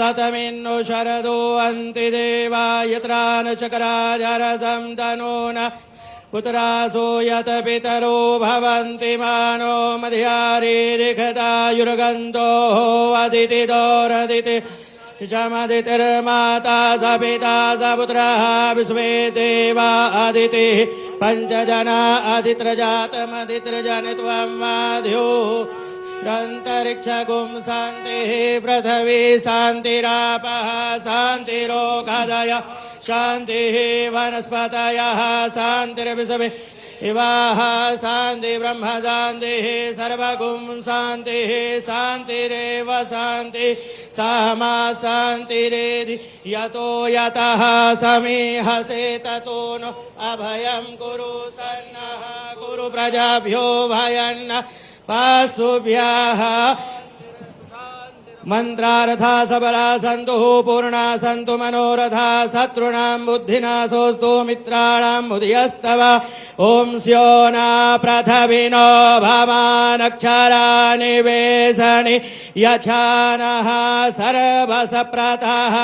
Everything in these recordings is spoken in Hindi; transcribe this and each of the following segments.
सतमिन्नु शरदो अन्ति देवा यत्रा न चक्राजरसं तनून पुत्रासो यत पितरो भवन्ति मानो मध्यारीरिखतायुर्गन्तो अदितिदोरदिति शमदितिर्माता स पिता स पुत्रः विश्वे देवा अदितिः पञ्चजना अदित्रजातमदित्रजनित्वं माध्यो अन्तरिक्षगुं शान्तिः पृथिवी शान्तिरापः शान्तिरोगादय शान्तिः वनस्पतयः शान्तिर्विश्वे इवाह शान्ति ब्रह्म शान्तिः सर्वगुं शान्तिः शान्तिरेव शान्ति सामा शान्तिरेधि यतो यतः समीहसे ततो नो अभयं कुरु सन्नः कुरु प्रजाभ्यो भयन्न पाशुभ्यः मंत्रार्था सबला सन्तु पूर्णा सन्तु मनोरथा शत्रूणां बुद्धिनाशोऽस्तु मित्राणां बुद्धिस्तव ॐ स्योना पृथिविनो भवानक्षराणि वेशनि यच्छानः सर्वसप्रतः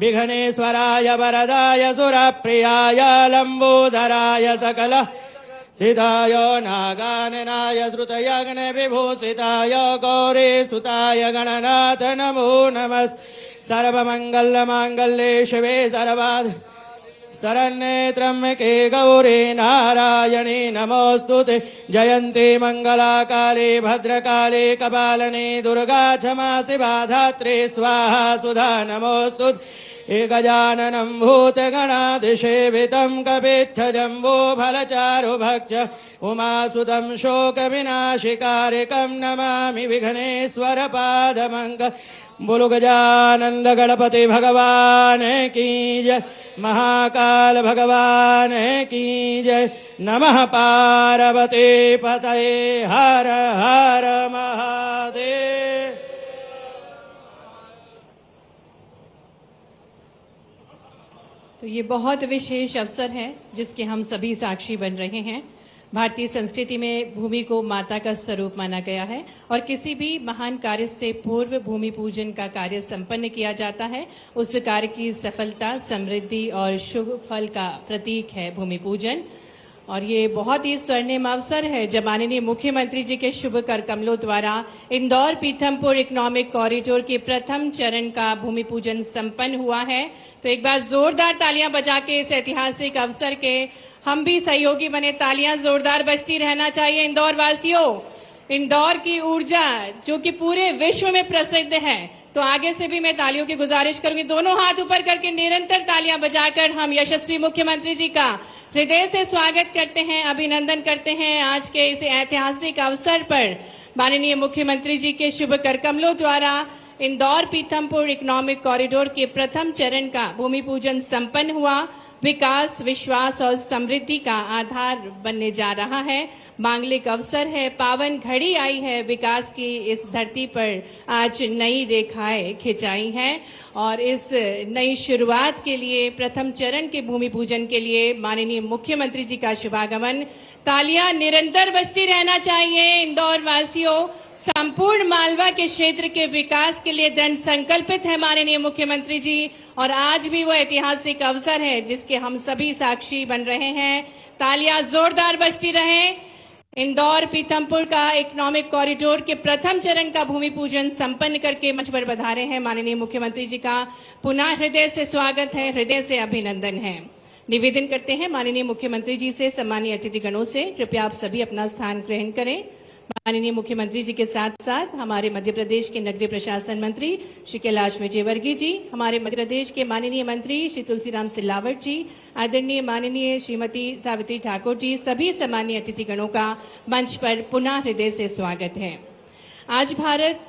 विघ्नेश्वराय वरदाय सुरप्रियाय लम्बोदराय सकल हिताय नागाननाय श्रुतयग्ने विभूषिताय गौरीसुताय गणनाथ नमो नमः सर्वमङ्गलमाङ्गल्ये शिवे सर्वार्थ शरण्ये त्र्यम्बके गौरी नारायणी नमोऽस्तुते जयन्ती मंगला काली भद्रकाली कपालिनी दुर्गा क्षमा शिवा धात्री स्वाहा सुधा नमोऽस्तुते गजाननं भूतगणाधिसेवितं कपित्थजम्बो फलचारुभक्ष उमासुतं शोकविनाशिकारिकं नमामि विघ्नेश्वर पादमङ्ग बोलो गजानंद गणपति भगवान की जय महाकाल भगवान की जय नमः पार्वती पतये हर हर महादेव। तो ये बहुत विशेष अवसर है जिसके हम सभी साक्षी बन रहे हैं। भारतीय संस्कृति में भूमि को माता का स्वरूप माना गया है और किसी भी महान कार्य से पूर्व भूमि पूजन का कार्य संपन्न किया जाता है। उस कार्य की सफलता, समृद्धि और शुभ फल का प्रतीक है भूमि पूजन। और ये बहुत ही स्वर्णिम अवसर है जब माननीय मुख्यमंत्री जी के शुभ कर कमलों द्वारा इंदौर पीथमपुर इकोनॉमिक कॉरिडोर के प्रथम चरण का भूमि पूजन संपन्न हुआ है। तो एक बार जोरदार तालियां बजा के इस ऐतिहासिक अवसर के हम भी सहयोगी बने। तालियां जोरदार बजती रहना चाहिए इंदौर वासियों। इंदौर की ऊर्जा जो कि पूरे विश्व में प्रसिद्ध है, तो आगे से भी मैं तालियों की गुजारिश करूंगी। दोनों हाथ ऊपर करके निरंतर तालियां बजाकर हम यशस्वी मुख्यमंत्री जी का हृदय से स्वागत करते हैं, अभिनंदन करते हैं। आज के इस ऐतिहासिक अवसर पर माननीय मुख्यमंत्री जी के शुभ कर कमलों द्वारा इंदौर पीथमपुर इकोनॉमिक कॉरिडोर के प्रथम चरण का भूमि पूजन संपन्न हुआ। विकास, विश्वास और समृद्धि का आधार बनने जा रहा है। मांगलिक अवसर है, पावन घड़ी आई है। विकास की इस धरती पर आज नई रेखाएं खिंचाई हैं और इस नई शुरुआत के लिए प्रथम चरण के भूमि पूजन के लिए माननीय मुख्यमंत्री जी का शुभागमन। तालियां निरंतर बजती रहना चाहिए। इंदौर वासियों, संपूर्ण मालवा के क्षेत्र के विकास के लिए दृढ़ संकल्पित है माननीय मुख्यमंत्री जी और आज भी वो ऐतिहासिक अवसर है जिसके हम सभी साक्षी बन रहे हैं। तालियां जोरदार बजती रहें। इंदौर पीथमपुर का इकोनॉमिक कॉरिडोर के प्रथम चरण का भूमि पूजन संपन्न करके मंच पर पधारे हैं माननीय मुख्यमंत्री जी का पुनः हृदय से स्वागत है, हृदय से अभिनंदन है। निवेदन करते हैं माननीय मुख्यमंत्री जी से, सम्मानीय अतिथिगणों से, कृपया आप सभी अपना स्थान ग्रहण करें। माननीय मुख्यमंत्री जी के साथ साथ हमारे मध्य प्रदेश के नगरीय प्रशासन मंत्री श्री कैलाश विजयवर्गीय जी, हमारे मध्य प्रदेश के माननीय मंत्री श्री तुलसीराम सिलावट जी, आदरणीय माननीय श्रीमती सावित्री ठाकुर जी, सभी सम्मानीय अतिथिगणों का मंच पर पुनः हृदय से स्वागत है। आज भारत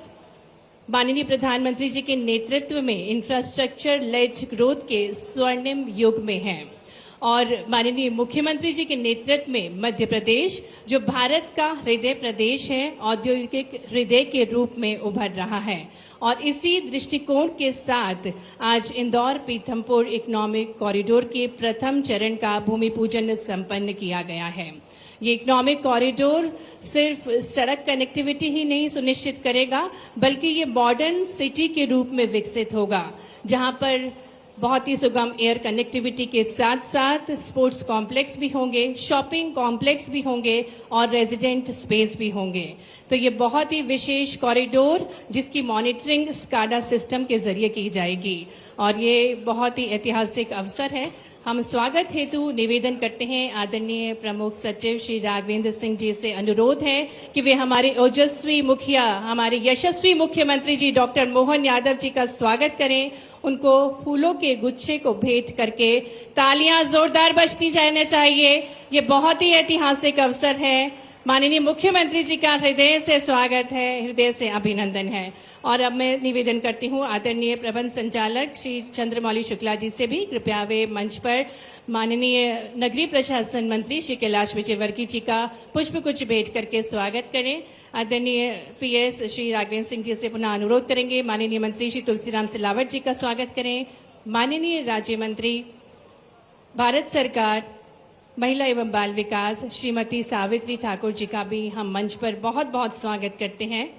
माननीय प्रधानमंत्री जी के नेतृत्व में इंफ्रास्ट्रक्चर लेड ग्रोथ के स्वर्णिम युग में है और माननीय मुख्यमंत्री जी के नेतृत्व में मध्य प्रदेश जो भारत का हृदय प्रदेश है, औद्योगिक हृदय के रूप में उभर रहा है और इसी दृष्टिकोण के साथ आज इंदौर पीथमपुर इकोनॉमिक कॉरिडोर के प्रथम चरण का भूमि पूजन संपन्न किया गया है। ये इकोनॉमिक कॉरिडोर सिर्फ सड़क कनेक्टिविटी ही नहीं सुनिश्चित करेगा, बल्कि ये मॉडर्न सिटी के रूप में विकसित होगा, जहां पर बहुत ही सुगम एयर कनेक्टिविटी के साथ साथ स्पोर्ट्स कॉम्प्लेक्स भी होंगे, शॉपिंग कॉम्प्लेक्स भी होंगे और रेजिडेंट स्पेस भी होंगे। तो ये बहुत ही विशेष कॉरिडोर जिसकी मॉनिटरिंग स्काडा सिस्टम के जरिए की जाएगी और ये बहुत ही ऐतिहासिक अवसर है। हम स्वागत हेतु निवेदन करते हैं आदरणीय प्रमुख सचिव श्री राघवेंद्र सिंह जी से अनुरोध है कि वे हमारे ओजस्वी मुखिया, हमारे यशस्वी मुख्यमंत्री जी डॉक्टर मोहन यादव जी का स्वागत करें। उनको फूलों के गुच्छे को भेंट करके तालियां जोरदार बजती जाने चाहिए। ये बहुत ही ऐतिहासिक अवसर है। माननीय मुख्यमंत्री जी का हृदय से स्वागत है, हृदय से अभिनंदन है। और अब मैं निवेदन करती हूँ आदरणीय प्रबंध संचालक श्री चंद्रमौली शुक्ला जी से भी कृपया वे मंच पर माननीय नगरीय प्रशासन मंत्री श्री कैलाश विजयवर्गीय जी का पुष्पगुच्छ भेंट करके स्वागत करें। आदरणीय पीएस श्री राघवेंद्र सिंह जी से पुनः अनुरोध करेंगे माननीय मंत्री श्री तुलसीराम सिलावट जी का स्वागत करें। माननीय राज्य मंत्री भारत सरकार महिला एवं बाल विकास श्रीमती सावित्री ठाकुर जी का भी हम मंच पर बहुत बहुत स्वागत करते हैं।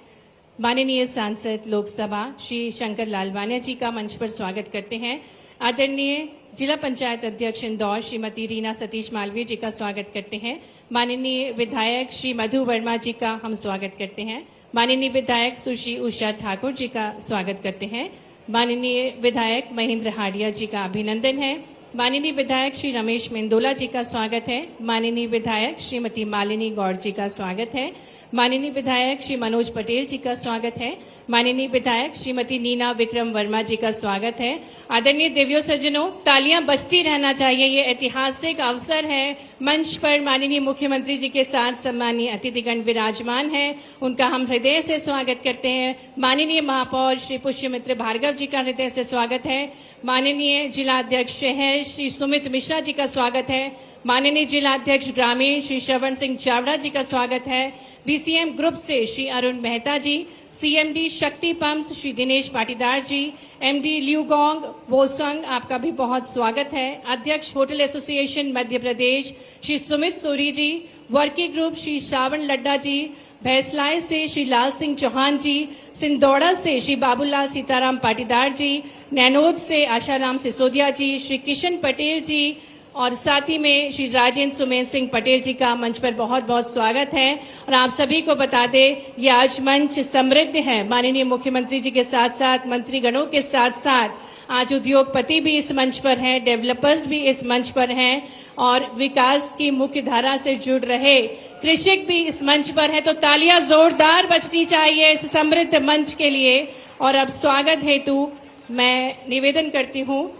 माननीय सांसद लोकसभा श्री शंकर लालवानिया जी का मंच पर स्वागत करते हैं। आदरणीय जिला पंचायत अध्यक्ष इंदौर श्रीमती रीना सतीश मालवीय जी का स्वागत करते हैं। माननीय विधायक श्री मधु वर्मा जी का हम स्वागत करते हैं। माननीय विधायक सुश्री उषा ठाकुर जी का स्वागत करते हैं। माननीय विधायक महेंद्र हाडिया जी का अभिनंदन है। माननीय विधायक श्री रमेश मेंदोला जी का स्वागत है। माननीय विधायक श्रीमती मालिनी गौड़ जी का स्वागत है। माननीय विधायक श्री मनोज पटेल जी का स्वागत है। माननीय विधायक श्रीमती नीना विक्रम वर्मा जी का स्वागत है। आदरणीय देवियों सज्जनों, तालियां बजती रहना चाहिए। ये ऐतिहासिक अवसर है। मंच पर माननीय मुख्यमंत्री जी के साथ सम्मानीय अतिथिगण विराजमान है, उनका हम हृदय से स्वागत करते हैं। माननीय महापौर श्री पुष्यमित्र भार्गव जी का हृदय से स्वागत है। माननीय जिलाध्यक्ष शहर श्री सुमित मिश्रा जी का स्वागत है। माननीय जिलाध्यक्ष ग्रामीण श्री श्रवण सिंह चावड़ा जी का स्वागत है। बीसीएम ग्रुप से श्री अरुण मेहता जी, सीएमडी शक्ति पंप्स श्री दिनेश पाटीदार जी, एमडी ल्यूगोंग बोसंग, आपका भी बहुत स्वागत है। अध्यक्ष hotel association Madhya Pradesh Shri Sumit sorry जी, वर्किंग ग्रुप श्री श्रावण लड्डा जी, भैंसलाय से श्री लाल सिंह चौहान जी, सिंदौड़ा से श्री बाबूलाल सीताराम पाटीदार जी, नैनोद से आशाराम सिसोदिया जी, श्री किशन पटेल जी और साथ ही में श्री राजेंद्र सुमेर सिंह पटेल जी का मंच पर बहुत बहुत स्वागत है। और आप सभी को बता दें, ये आज मंच समृद्ध है। माननीय मुख्यमंत्री जी के साथ साथ मंत्रीगणों के साथ साथ आज उद्योगपति भी इस मंच पर हैं, डेवलपर्स भी इस मंच पर हैं और विकास की मुख्य धारा से जुड़ रहे कृषक भी इस मंच पर है। तो तालियां जोरदार बजनी चाहिए इस समृद्ध मंच के लिए। और अब स्वागत हेतु मैं निवेदन करती हूँ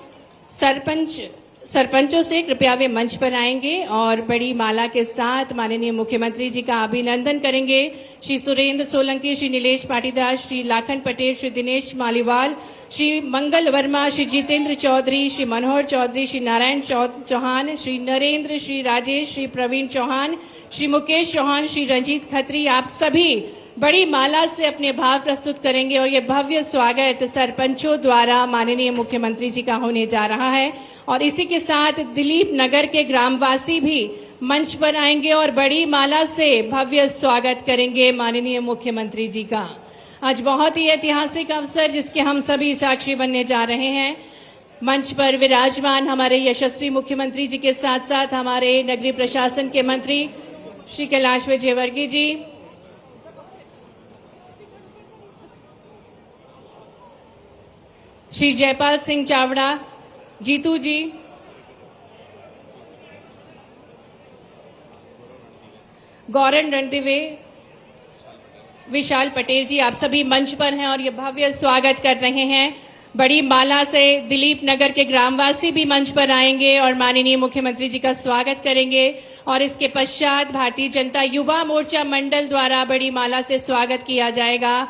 सरपंचों से कृपया वे मंच पर आएंगे और बड़ी माला के साथ माननीय मुख्यमंत्री जी का अभिनंदन करेंगे। श्री सुरेंद्र सोलंकी, श्री नीलेश पाटीदार, श्री लाखन पटेल, श्री दिनेश मालीवाल, श्री मंगल वर्मा, श्री जितेंद्र चौधरी, श्री मनोहर चौधरी, श्री नारायण चौहान, श्री नरेंद्र, श्री राजेश, श्री प्रवीण चौहान, श्री मुकेश चौहान, श्री रंजीत खत्री, आप सभी बड़ी माला से अपने भाव प्रस्तुत करेंगे और ये भव्य स्वागत सरपंचों द्वारा माननीय मुख्यमंत्री जी का होने जा रहा है। और इसी के साथ दिलीप नगर के ग्रामवासी भी मंच पर आएंगे और बड़ी माला से भव्य स्वागत करेंगे माननीय मुख्यमंत्री जी का। आज बहुत ही ऐतिहासिक अवसर जिसके हम सभी साक्षी बनने जा रहे हैं। मंच पर विराजमान हमारे यशस्वी मुख्यमंत्री जी के साथ साथ हमारे नगरीय प्रशासन के मंत्री श्री कैलाश विजयवर्गीय जी, श्री जयपाल सिंह चावड़ा, जीतू जी, गौरन रणदिवे, विशाल पटेल जी, आप सभी मंच पर हैं और ये भव्य स्वागत कर रहे हैं। बड़ी माला से दिलीप नगर के ग्रामवासी भी मंच पर आएंगे और माननीय मुख्यमंत्री जी का स्वागत करेंगे। और इसके पश्चात भारतीय जनता युवा मोर्चा मंडल द्वारा बड़ी माला से स्वागत किया जाएगा।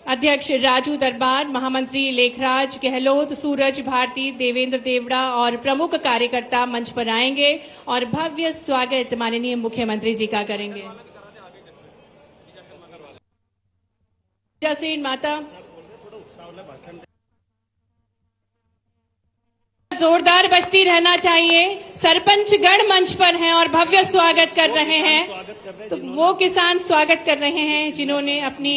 अध्यक्ष राजू दरबार, महामंत्री लेखराज गहलोत, सूरज भारती, देवेंद्र देवड़ा और प्रमुख कार्यकर्ता मंच पर आएंगे और भव्य स्वागत माननीय मुख्यमंत्री जी का करेंगे। माता जोरदार बजती रहना चाहिए। सरपंच गण मंच पर हैं और भव्य स्वागत कर रहे हैं। तो वो किसान स्वागत कर रहे हैं जिन्होंने अपनी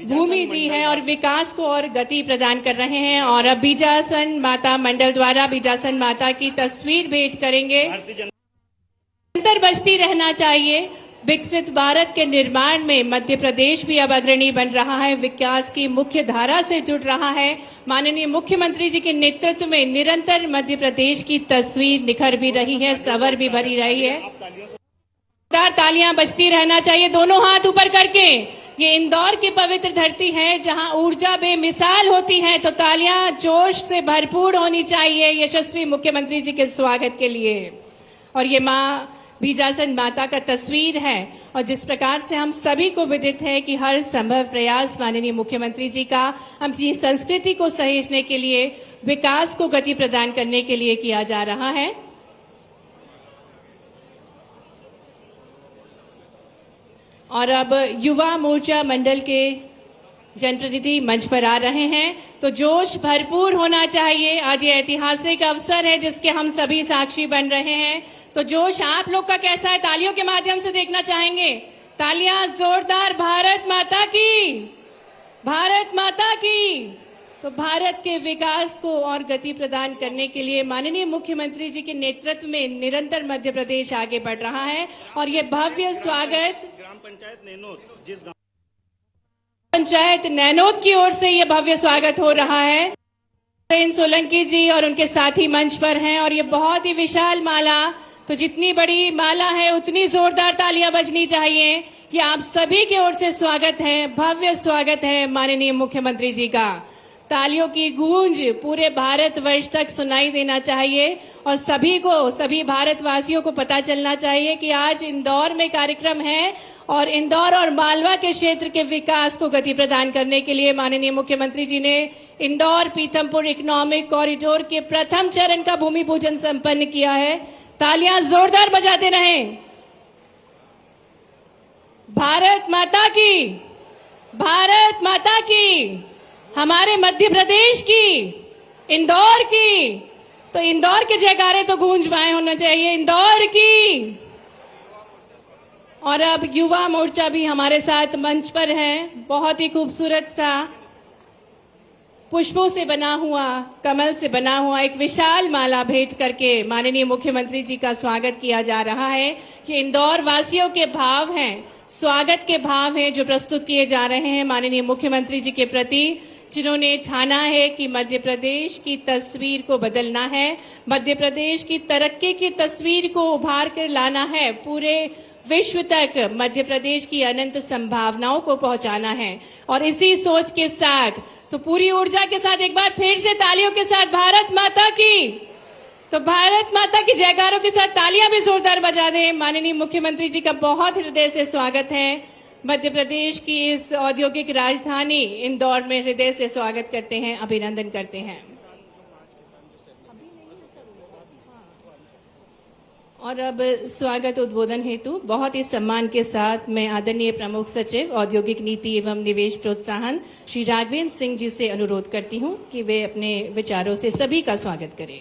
भूमि दी है और विकास को और गति प्रदान कर रहे हैं। और अब बीजासन माता मंडल द्वारा बीजासन माता की तस्वीर भेंट करेंगे। निरंतर बजती रहना चाहिए। विकसित भारत के निर्माण में मध्य प्रदेश भी अब अग्रणी बन रहा है, विकास की मुख्य धारा से जुड़ रहा है। माननीय मुख्यमंत्री जी के नेतृत्व में निरंतर मध्य प्रदेश की तस्वीर निखर भी रही है, सवर भी भरी रही है। तालियां बजती रहना चाहिए, दोनों हाथ ऊपर करके। ये इंदौर की पवित्र धरती है जहां ऊर्जा बेमिसाल होती है, तो तालियां जोश से भरपूर होनी चाहिए यशस्वी मुख्यमंत्री जी के स्वागत के लिए। और ये माँ बीजासन माता का तस्वीर है और जिस प्रकार से हम सभी को विदित है कि हर संभव प्रयास माननीय मुख्यमंत्री जी का अपनी संस्कृति को सहेजने के लिए, विकास को गति प्रदान करने के लिए किया जा रहा है। और अब युवा मोर्चा मंडल के जनप्रतिनिधि मंच पर आ रहे हैं, तो जोश भरपूर होना चाहिए। आज ये ऐतिहासिक अवसर है जिसके हम सभी साक्षी बन रहे हैं। तो जोश आप लोग का कैसा है, तालियों के माध्यम से देखना चाहेंगे। तालियां जोरदार, भारत माता की, भारत माता की। तो भारत के विकास को और गति प्रदान करने के लिए माननीय मुख्यमंत्री जी के नेतृत्व में निरंतर मध्य प्रदेश आगे बढ़ रहा है। और ये भव्य स्वागत ग्राम पंचायत नैनोद, जिस पंचायत नैनोद की ओर से ये भव्य स्वागत हो रहा है। सोलंकी जी और उनके साथी मंच पर हैं और ये बहुत ही विशाल माला, तो जितनी बड़ी माला है उतनी जोरदार तालियां बजनी चाहिए। ये आप सभी की ओर से स्वागत है, भव्य स्वागत है माननीय मुख्यमंत्री जी का। तालियों की गूंज पूरे भारतवर्ष तक सुनाई देना चाहिए और सभी को, सभी भारतवासियों को पता चलना चाहिए कि आज इंदौर में कार्यक्रम है और इंदौर और मालवा के क्षेत्र के विकास को गति प्रदान करने के लिए माननीय मुख्यमंत्री जी ने इंदौर पीथमपुर इकोनॉमिक कॉरिडोर के प्रथम चरण का भूमि पूजन संपन्न किया है। तालियां जोरदार बजाते रहें। भारत माता की, भारत माता की, हमारे मध्य प्रदेश की, इंदौर की। तो इंदौर के जयकारे तो गूंजवाए होना चाहिए, इंदौर की। और अब युवा मोर्चा भी हमारे साथ मंच पर है। बहुत ही खूबसूरत सा पुष्पों से बना हुआ, कमल से बना हुआ एक विशाल माला भेंट करके माननीय मुख्यमंत्री जी का स्वागत किया जा रहा है। कि इंदौर वासियों के भाव हैं, स्वागत के भाव हैं जो प्रस्तुत किए जा रहे हैं माननीय मुख्यमंत्री जी के प्रति, जिन्होंने ठाना है कि मध्य प्रदेश की तस्वीर को बदलना है, मध्य प्रदेश की तरक्की की तस्वीर को उभार कर लाना है, पूरे विश्व तक मध्य प्रदेश की अनंत संभावनाओं को पहुंचाना है। और इसी सोच के साथ, तो पूरी ऊर्जा के साथ एक बार फिर से तालियों के साथ भारत माता की, तो भारत माता की जयकारों के साथ तालियां भी जोरदार बजा दें। माननीय मुख्यमंत्री जी का बहुत हृदय से स्वागत है। मध्य प्रदेश की इस औद्योगिक राजधानी इंदौर में हृदय से स्वागत करते हैं, अभिनंदन करते हैं। और अब स्वागत उद्बोधन हेतु बहुत ही सम्मान के साथ मैं आदरणीय प्रमुख सचिव औद्योगिक नीति एवं निवेश प्रोत्साहन श्री राघवेंद्र सिंह जी से अनुरोध करती हूं कि वे अपने विचारों से सभी का स्वागत करें।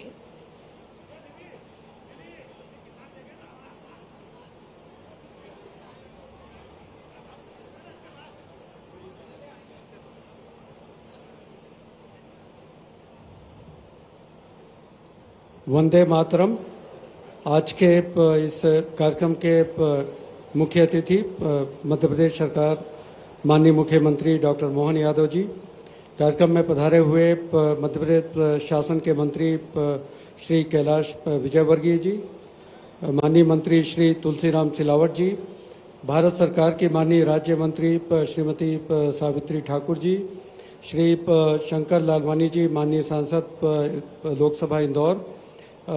वंदे मातरम। आज के इस कार्यक्रम के मुख्य अतिथि मध्य प्रदेश सरकार माननीय मुख्यमंत्री डॉक्टर मोहन यादव जी, कार्यक्रम में पधारे हुए मध्य प्रदेश शासन के मंत्री श्री कैलाश विजयवर्गीय जी, माननीय मंत्री श्री तुलसीराम सिलावट जी, भारत सरकार की माननीय राज्य मंत्री श्रीमती सावित्री ठाकुर जी, श्री शंकर लालवानी जी, माननीय सांसद लोकसभा इंदौर,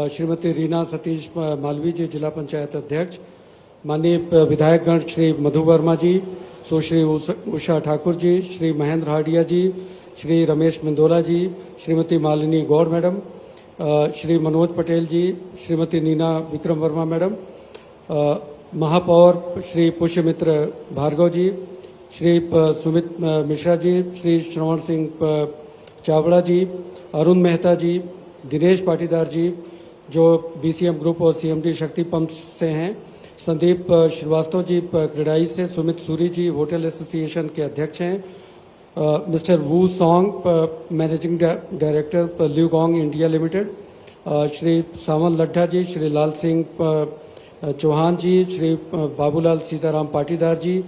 श्रीमती रीना सतीश मालवी जी, जिला पंचायत अध्यक्ष, माननीय विधायकगण श्री मधु वर्मा जी, सुश्री उषा ठाकुर जी, श्री महेंद्र हाडिया जी, श्री रमेश मिंदोला जी, श्रीमती मालिनी गौड़ मैडम, श्री मनोज पटेल जी, श्रीमती नीना विक्रम वर्मा मैडम, महापौर श्री पुष्यमित्र भार्गव जी, श्री सुमित मिश्रा जी, श्री श्रवण सिंह चावड़ा जी, अरुण मेहता जी, दिनेश पाटीदार जी जो BCM ग्रुप और CMD शक्ति पंप से हैं, संदीप श्रीवास्तव जी क्रेडाई से, सुमित सूरी जी होटल एसोसिएशन के अध्यक्ष हैं, mister Wu Song managing director Liugong India limited, Shri Sawan Laddha ji, Shri Lal Singh Chauhan ji, Shri Babulal Sitaram Patidar ji,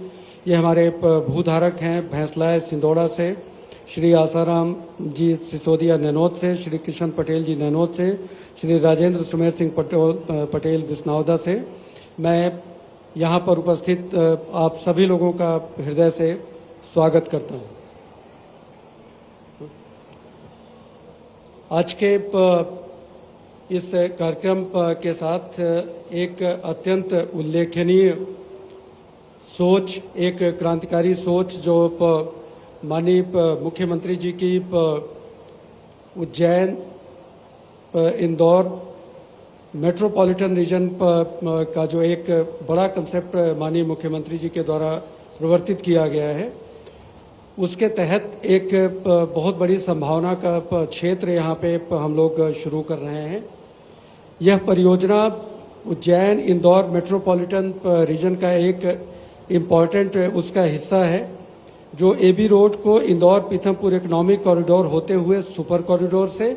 ये हमारे भूधारक हैं भैंसलाय सिंदौड़ा से, श्री आसाराम जी सिसोदिया नैनोद से, श्री कृष्ण पटेल जी नैनोद से, श्री राजेंद्र सुमेर सिंह पटेल बिस्नौदा से। मैं यहाँ पर उपस्थित आप सभी लोगों का हृदय से स्वागत करता हूँ। आज के इस कार्यक्रम के साथ एक अत्यंत उल्लेखनीय सोच, एक क्रांतिकारी सोच जो माननीय मुख्यमंत्री जी की उज्जैन इंदौर मेट्रोपॉलिटन रीजन का जो एक बड़ा कंसेप्ट माननीय मुख्यमंत्री जी के द्वारा प्रवर्तित किया गया है, उसके तहत एक बहुत बड़ी संभावना का क्षेत्र यहाँ पे हम लोग शुरू कर रहे हैं। यह परियोजना उज्जैन इंदौर मेट्रोपॉलिटन रीजन का एक इम्पॉर्टेंट उसका हिस्सा है, जो AB रोड को इंदौर पीथमपुर इकोनॉमिक कॉरिडोर होते हुए सुपर कॉरिडोर से,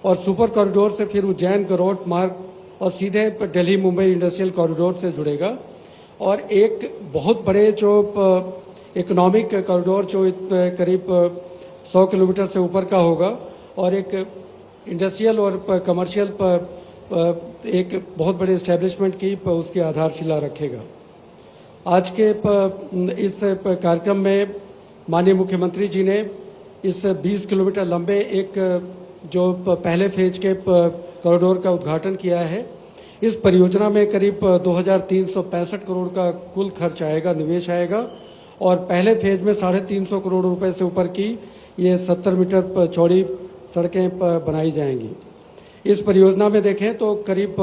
और सुपर कॉरिडोर से फिर उज्जैन गरोट मार्ग और सीधे दिल्ली मुंबई इंडस्ट्रियल कॉरिडोर से जुड़ेगा। और एक बहुत बड़े जो इकोनॉमिक कॉरिडोर जो करीब 100 किलोमीटर से ऊपर का होगा, और एक इंडस्ट्रियल और कमर्शियल एक बहुत बड़े एस्टेब्लिशमेंट की उसकी आधारशिला रखेगा। आज के इस कार्यक्रम में माननीय मुख्यमंत्री जी ने इस 20 किलोमीटर लंबे एक जो पहले फेज के कॉरिडोर का उद्घाटन किया है। इस परियोजना में करीब 2365 करोड़ का कुल खर्च आएगा, निवेश आएगा, और पहले फेज में 350 करोड़ रुपए से ऊपर की ये 70 मीटर चौड़ी सड़कें बनाई जाएंगी। इस परियोजना में देखें तो करीब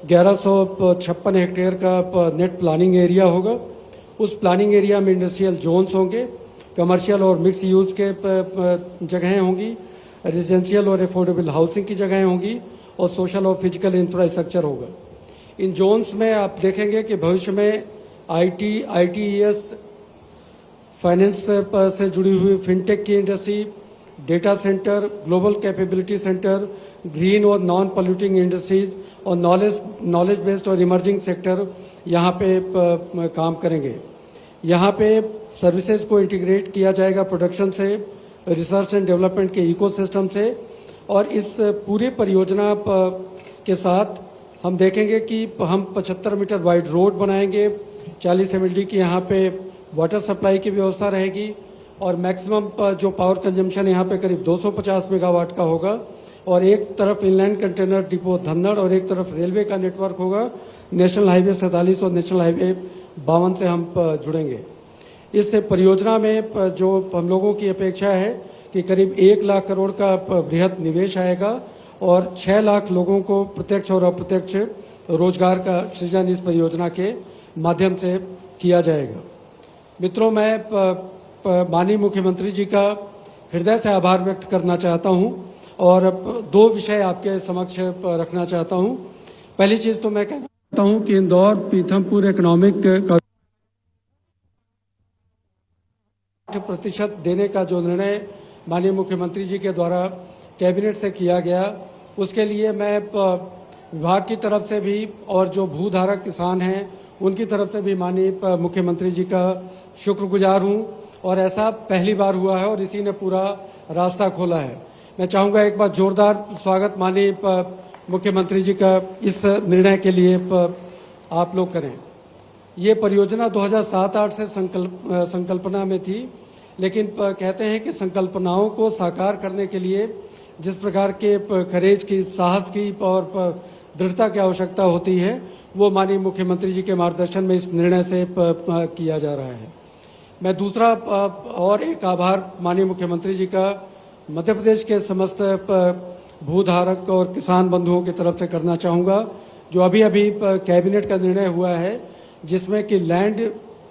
1156 हेक्टेयर का नेट प्लानिंग एरिया होगा। उस प्लानिंग एरिया में इंडस्ट्रियल जोन्स होंगे, कमर्शियल और मिक्स यूज के जगहें होंगी, रेजिडेंशियल और अफोर्डेबल हाउसिंग की जगहें होंगी, और सोशल और फिजिकल इंफ्रास्ट्रक्चर होगा। इन जोन्स में आप देखेंगे कि भविष्य में IT, ITES, फाइनेंस से जुड़ी हुई फिनटेक की industry, data centre, global capability centre, green और नॉन पॉल्यूटिंग इंडस्ट्रीज और नॉलेज बेस्ड और इमर्जिंग सेक्टर यहाँ पे काम करेंगे। यहाँ पे सर्विसेज को इंटीग्रेट किया जाएगा प्रोडक्शन से, रिसर्च एंड डेवलपमेंट के इकोसिस्टम से, और इस पूरी परियोजना के साथ हम देखेंगे कि हम 75 मीटर वाइड रोड बनाएंगे, 40 MLD की यहाँ पे वाटर सप्लाई की व्यवस्था रहेगी, और मैक्सिमम जो पावर कंजम्पशन यहाँ पे करीब 250 मेगावाट का होगा, और एक तरफ इनलैंड कंटेनर डिपो धन्नड़ और एक तरफ रेलवे का नेटवर्क होगा। नेशनल हाईवे 47 और नेशनल हाईवे 52 से हम जुड़ेंगे। इस परियोजना में जो हम लोगों की अपेक्षा है कि करीब 1 लाख करोड़ का बृहद निवेश आएगा, और 6 लाख लोगों को प्रत्यक्ष और अप्रत्यक्ष रोजगार का सृजन इस परियोजना के माध्यम से किया जाएगा। मित्रों, मैं माननीय मुख्यमंत्री जी का हृदय से आभार व्यक्त करना चाहता हूं, और 2 विषय आपके समक्ष रखना चाहता हूं। पहली चीज तो मैं कहना चाहता हूं कि इंदौर पीथमपुर इकोनॉमिक 8% देने का जो निर्णय माननीय मुख्यमंत्री जी के द्वारा कैबिनेट से किया गया, उसके लिए मैं विभाग की तरफ से भी और जो भूधारक किसान हैं उनकी तरफ से भी माननीय मुख्यमंत्री जी का शुक्रगुजार हूं, और ऐसा पहली बार हुआ है और इसी ने पूरा रास्ता खोला है। मैं चाहूंगा एक बार जोरदार स्वागत माननीय मुख्यमंत्री जी का इस निर्णय के लिए आप लोग करें। ये परियोजना 2007-8 से संकल्पना में थी, लेकिन कहते हैं कि संकल्पनाओं को साकार करने के लिए जिस प्रकार के करेज की, साहस की और दृढ़ता की आवश्यकता होती है, वो माननीय मुख्यमंत्री जी के मार्गदर्शन में इस निर्णय से किया जा रहा है। मैं दूसरा और एक आभार माननीय मुख्यमंत्री जी का मध्य प्रदेश के समस्त भूधारक और किसान बंधुओं की तरफ से करना चाहूँगा, जो अभी कैबिनेट का निर्णय हुआ है, जिसमें कि लैंड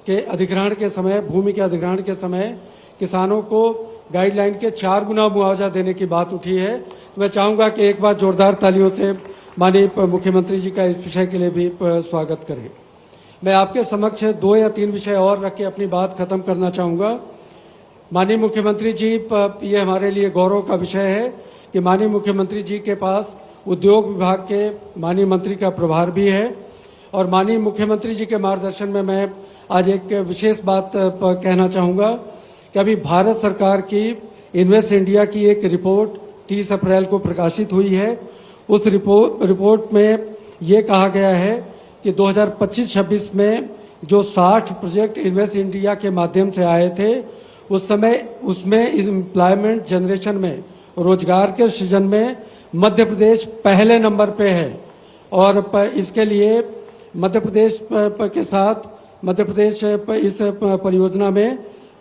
के अधिग्रहण के समय, भूमि के अधिग्रहण के समय किसानों को गाइडलाइन के 4 गुना मुआवजा देने की बात उठी है। मैं चाहूंगा कि एक बार जोरदार तालियों से माननीय मुख्यमंत्री जी का इस विषय के लिए भी स्वागत करें। मैं आपके समक्ष 2 या 3 विषय और रख के अपनी बात खत्म करना चाहूंगा। माननीय मुख्यमंत्री जी, ये हमारे लिए गौरव का विषय है कि माननीय मुख्यमंत्री जी के पास उद्योग विभाग के माननीय मंत्री का प्रभार भी है और माननीय मुख्यमंत्री जी के मार्गदर्शन में मैं आज एक विशेष बात कहना चाहूंगा कि अभी भारत सरकार की इन्वेस्ट इंडिया की एक रिपोर्ट 30 अप्रैल को प्रकाशित हुई है। उस रिपोर्ट में ये कहा गया है कि 2025-26 में जो 60 प्रोजेक्ट इन्वेस्ट इंडिया के माध्यम से आए थे, उस समय उसमें एम्प्लॉयमेंट जनरेशन में, रोजगार के सृजन में मध्य प्रदेश पहले नंबर पे है और इसके लिए मध्य प्रदेश के साथ मध्य प्रदेश इस परियोजना में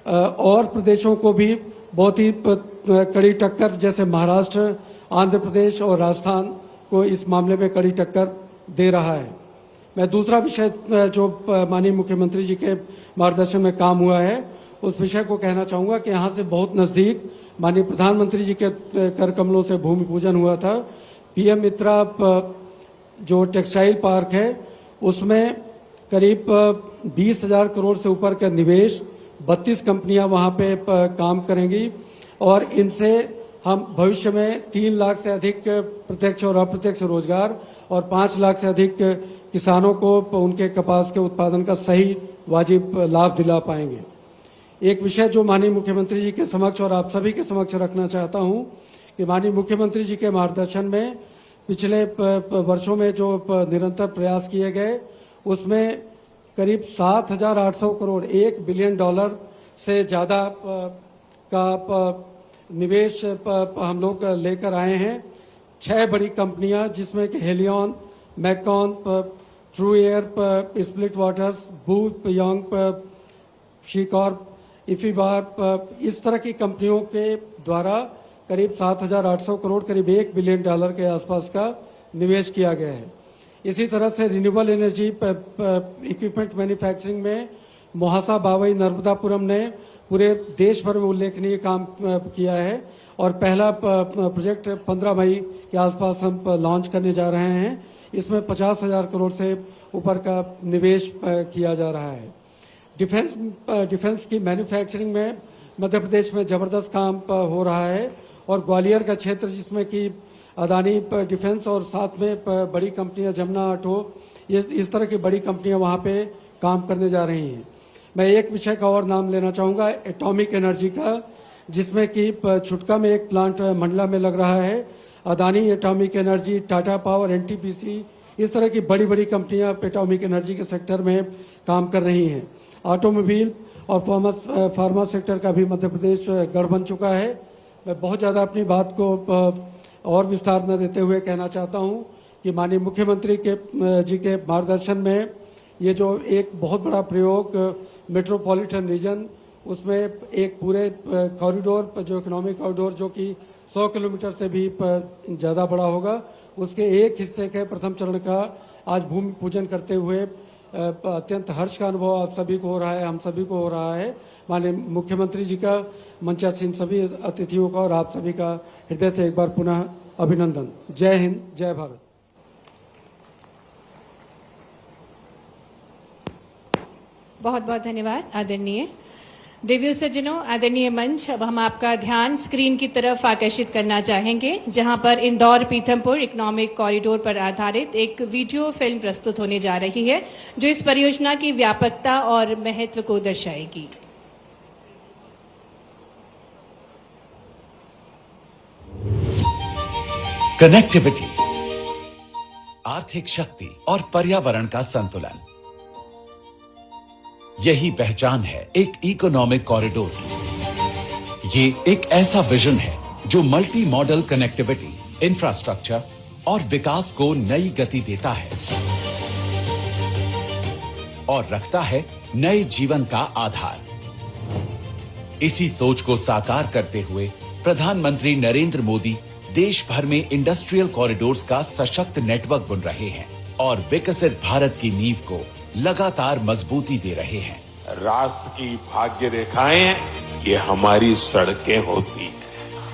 और प्रदेशों को भी बहुत ही कड़ी टक्कर, जैसे महाराष्ट्र, आंध्र प्रदेश और राजस्थान को इस मामले में कड़ी टक्कर दे रहा है। मैं दूसरा विषय जो माननीय मुख्यमंत्री जी के मार्गदर्शन में काम हुआ है, उस विषय को कहना चाहूंगा कि यहाँ से बहुत नजदीक माननीय प्रधानमंत्री जी के कर कमलों से भूमि पूजन हुआ था। पीएम मित्रा जो टेक्सटाइल पार्क है, उसमें करीब 20,000 करोड़ से ऊपर का निवेश, 32 कंपनियां वहां पे काम करेंगी और इनसे हम भविष्य में 3 लाख से अधिक प्रत्यक्ष और अप्रत्यक्ष रोजगार और 5 लाख से अधिक किसानों को उनके कपास के उत्पादन का सही वाजिब लाभ दिला पाएंगे। एक विषय जो माननीय मुख्यमंत्री जी के समक्ष और आप सभी के समक्ष रखना चाहता हूं कि माननीय मुख्यमंत्री जी के मार्गदर्शन में पिछले वर्षों में जो निरंतर प्रयास किए गए, उसमें करीब 7,800 करोड़, $1 बिलियन से ज्यादा का निवेश हम लोग लेकर आए हैं। 6 बड़ी कंपनियां, जिसमें कि Helion, Mecon, true air, split waters, बूट योंग, शीकॉर्प, इफीबार, इस तरह की कंपनियों के द्वारा करीब 7,800 करोड़, करीब $1 बिलियन के आसपास का निवेश किया गया है। इसी तरह से रिन्यूएबल एनर्जी इक्विपमेंट मैन्युफैक्चरिंग में मोहासा, बावई, नर्मदापुरम ने पूरे देश भर में उल्लेखनीय काम किया है और पहला प्रोजेक्ट 15 मई के आसपास हम लॉन्च करने जा रहे हैं। इसमें 50,000 करोड़ से ऊपर का निवेश किया जा रहा है। डिफेंस की मैन्युफैक्चरिंग में मध्य प्रदेश में जबरदस्त काम हो रहा है और ग्वालियर का क्षेत्र, जिसमें कि अदानी डिफेंस और साथ में बड़ी कंपनियां जमुना ऑटो, इस तरह की बड़ी कंपनियां वहां पे काम करने जा रही हैं। मैं एक विषय का और नाम लेना चाहूंगा, एटॉमिक एनर्जी का, जिसमें कि छुटका में एक प्लांट मंडला में लग रहा है। Adani atomic energy, Tata power, NTPC, इस तरह की बड़ी बड़ी कंपनियां एटॉमिक एनर्जी के सेक्टर में काम कर रही हैं। ऑटोमोबाइल और फार्मा सेक्टर का भी मध्य प्रदेश गढ़ बन चुका है। मैं बहुत ज़्यादा अपनी बात को और विस्तार न देते हुए कहना चाहता हूं कि माननीय मुख्यमंत्री जी के मार्गदर्शन में ये जो एक बहुत बड़ा प्रयोग मेट्रोपॉलिटन रीजन, उसमें एक पूरे कॉरिडोर, जो इकोनॉमिक कॉरिडोर जो कि 100 किलोमीटर से भी ज़्यादा बड़ा होगा, उसके एक हिस्से के प्रथम चरण का आज भूमि पूजन करते हुए अत्यंत हर्ष का अनुभव आप सभी को हो रहा है, हम सभी को हो रहा है। माननीय मुख्यमंत्री जी का, मंचासीन सभी अतिथियों का और आप सभी का हृदय से एक बार पुनः अभिनंदन। जय हिंद, जय भारत। बहुत बहुत धन्यवाद आदरणीय देवी सज्जनों, आदरणीय मंच। अब हम आपका ध्यान स्क्रीन की तरफ आकर्षित करना चाहेंगे, जहां पर इंदौर पीथमपुर इकोनॉमिक कॉरिडोर पर आधारित एक वीडियो फिल्म प्रस्तुत होने जा रही है, जो इस परियोजना की व्यापकता और महत्व को दर्शाएगी। कनेक्टिविटी, आर्थिक शक्ति और पर्यावरण का संतुलन, यही पहचान है एक इकोनॉमिक कॉरिडोर की। ये एक ऐसा विजन है जो मल्टी मॉडल कनेक्टिविटी, इंफ्रास्ट्रक्चर और विकास को नई गति देता है और रखता है नए जीवन का आधार। इसी सोच को साकार करते हुए प्रधानमंत्री नरेंद्र मोदी देश भर में इंडस्ट्रियल कॉरिडोर्स का सशक्त नेटवर्क बन रहे हैं और विकसित भारत की नींव को लगातार मजबूती दे रहे हैं। राष्ट्र की भाग्य रेखाएं ये हमारी सड़कें होती हैं,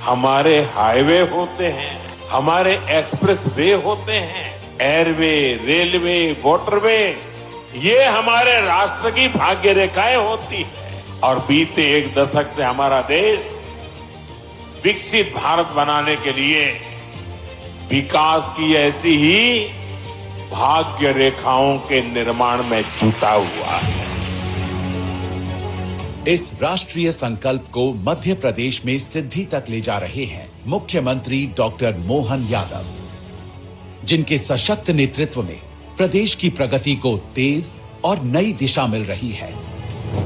हमारे हाईवे होते हैं, हमारे एक्सप्रेस वे होते हैं, एयरवे, रेलवे, वाटरवे, ये हमारे राष्ट्र की भाग्य रेखाएं होती है। और बीते एक दशक से हमारा देश विकसित भारत बनाने के लिए विकास की ऐसी ही भाग्य रेखाओं के निर्माण में जुटा हुआ है। इस राष्ट्रीय संकल्प को मध्य प्रदेश में सिद्धि तक ले जा रहे हैं मुख्यमंत्री डॉक्टर मोहन यादव, जिनके सशक्त नेतृत्व में प्रदेश की प्रगति को तेज और नई दिशा मिल रही है,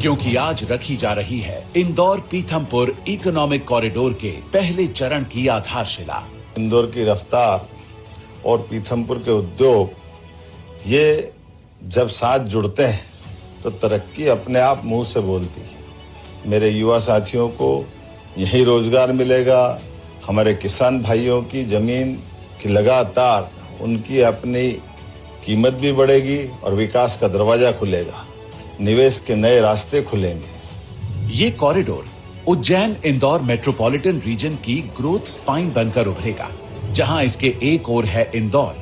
क्योंकि आज रखी जा रही है इंदौर पीथमपुर इकोनॉमिक कॉरिडोर के पहले चरण की आधारशिला। इंदौर की रफ्तार और पीथमपुर के उद्योग, ये जब साथ जुड़ते हैं तो तरक्की अपने आप मुंह से बोलती है। मेरे युवा साथियों को यही रोजगार मिलेगा, हमारे किसान भाइयों की जमीन की लगातार उनकी अपनी कीमत भी बढ़ेगी और विकास का दरवाजा खुलेगा, निवेश के नए रास्ते खुलेंगे। ये corridor Ujjain Indore metropolitan region की ग्रोथ स्पाइन बनकर उभरेगा, जहां इसके एक ओर है इंदौर,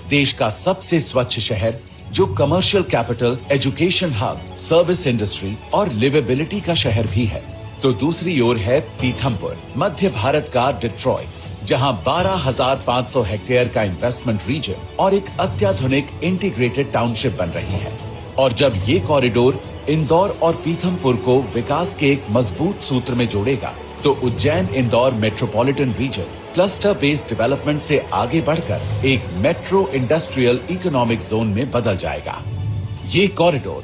देश का सबसे स्वच्छ शहर जो commercial capital, education hub, service industry और लिवेबिलिटी का शहर भी है, तो दूसरी ओर है पीथमपुर, मध्य भारत का डिट्रॉइट, जहां 12,500 हेक्टेयर का इन्वेस्टमेंट रीजन और एक अत्याधुनिक इंटीग्रेटेड टाउनशिप बन रही है। और जब ये कॉरिडोर इंदौर और पीथमपुर को विकास के एक मजबूत सूत्र में जोड़ेगा, तो Ujjain Indore metropolitan region cluster based development से आगे बढ़कर एक मेट्रो इंडस्ट्रियल इकोनॉमिक जोन में बदल जाएगा। ये कॉरिडोर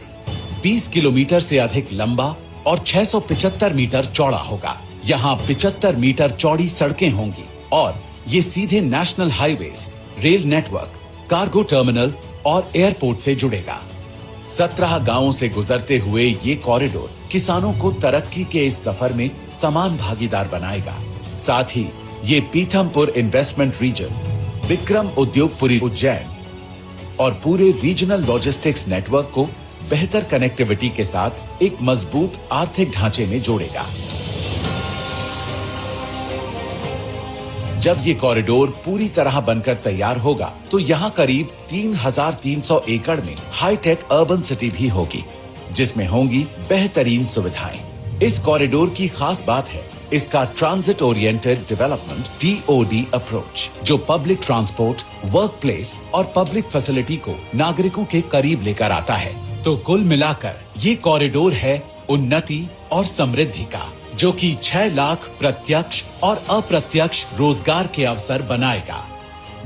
20 किलोमीटर से अधिक लंबा और 675 मीटर चौड़ा होगा। यहाँ 75 मीटर चौड़ी सड़कें होंगी और ये सीधे national highways, rail network, cargo terminal और एयरपोर्ट से जुड़ेगा। 17 गांवों से गुजरते हुए ये कॉरिडोर किसानों को तरक्की के इस सफर में समान भागीदार बनाएगा। साथ ही ये पीथमपुर इन्वेस्टमेंट रीजन, विक्रम उद्योगपुरी उज्जैन और पूरे रीजनल लॉजिस्टिक्स नेटवर्क को बेहतर कनेक्टिविटी के साथ एक मजबूत आर्थिक ढांचे में जोड़ेगा। जब ये कॉरिडोर पूरी तरह बनकर तैयार होगा, तो यहाँ करीब 3,300 एकड़ में हाईटेक अर्बन सिटी भी होगी, जिसमें होंगी बेहतरीन सुविधाएं। इस कॉरिडोर की खास बात है इसका transit oriented development TOD approach, जो पब्लिक ट्रांसपोर्ट, वर्क प्लेस और पब्लिक फैसिलिटी को नागरिकों के करीब लेकर आता है। तो कुल मिलाकर ये कॉरिडोर है उन्नति और समृद्धि का, जो कि 6 लाख प्रत्यक्ष और अप्रत्यक्ष रोजगार के अवसर बनाएगा,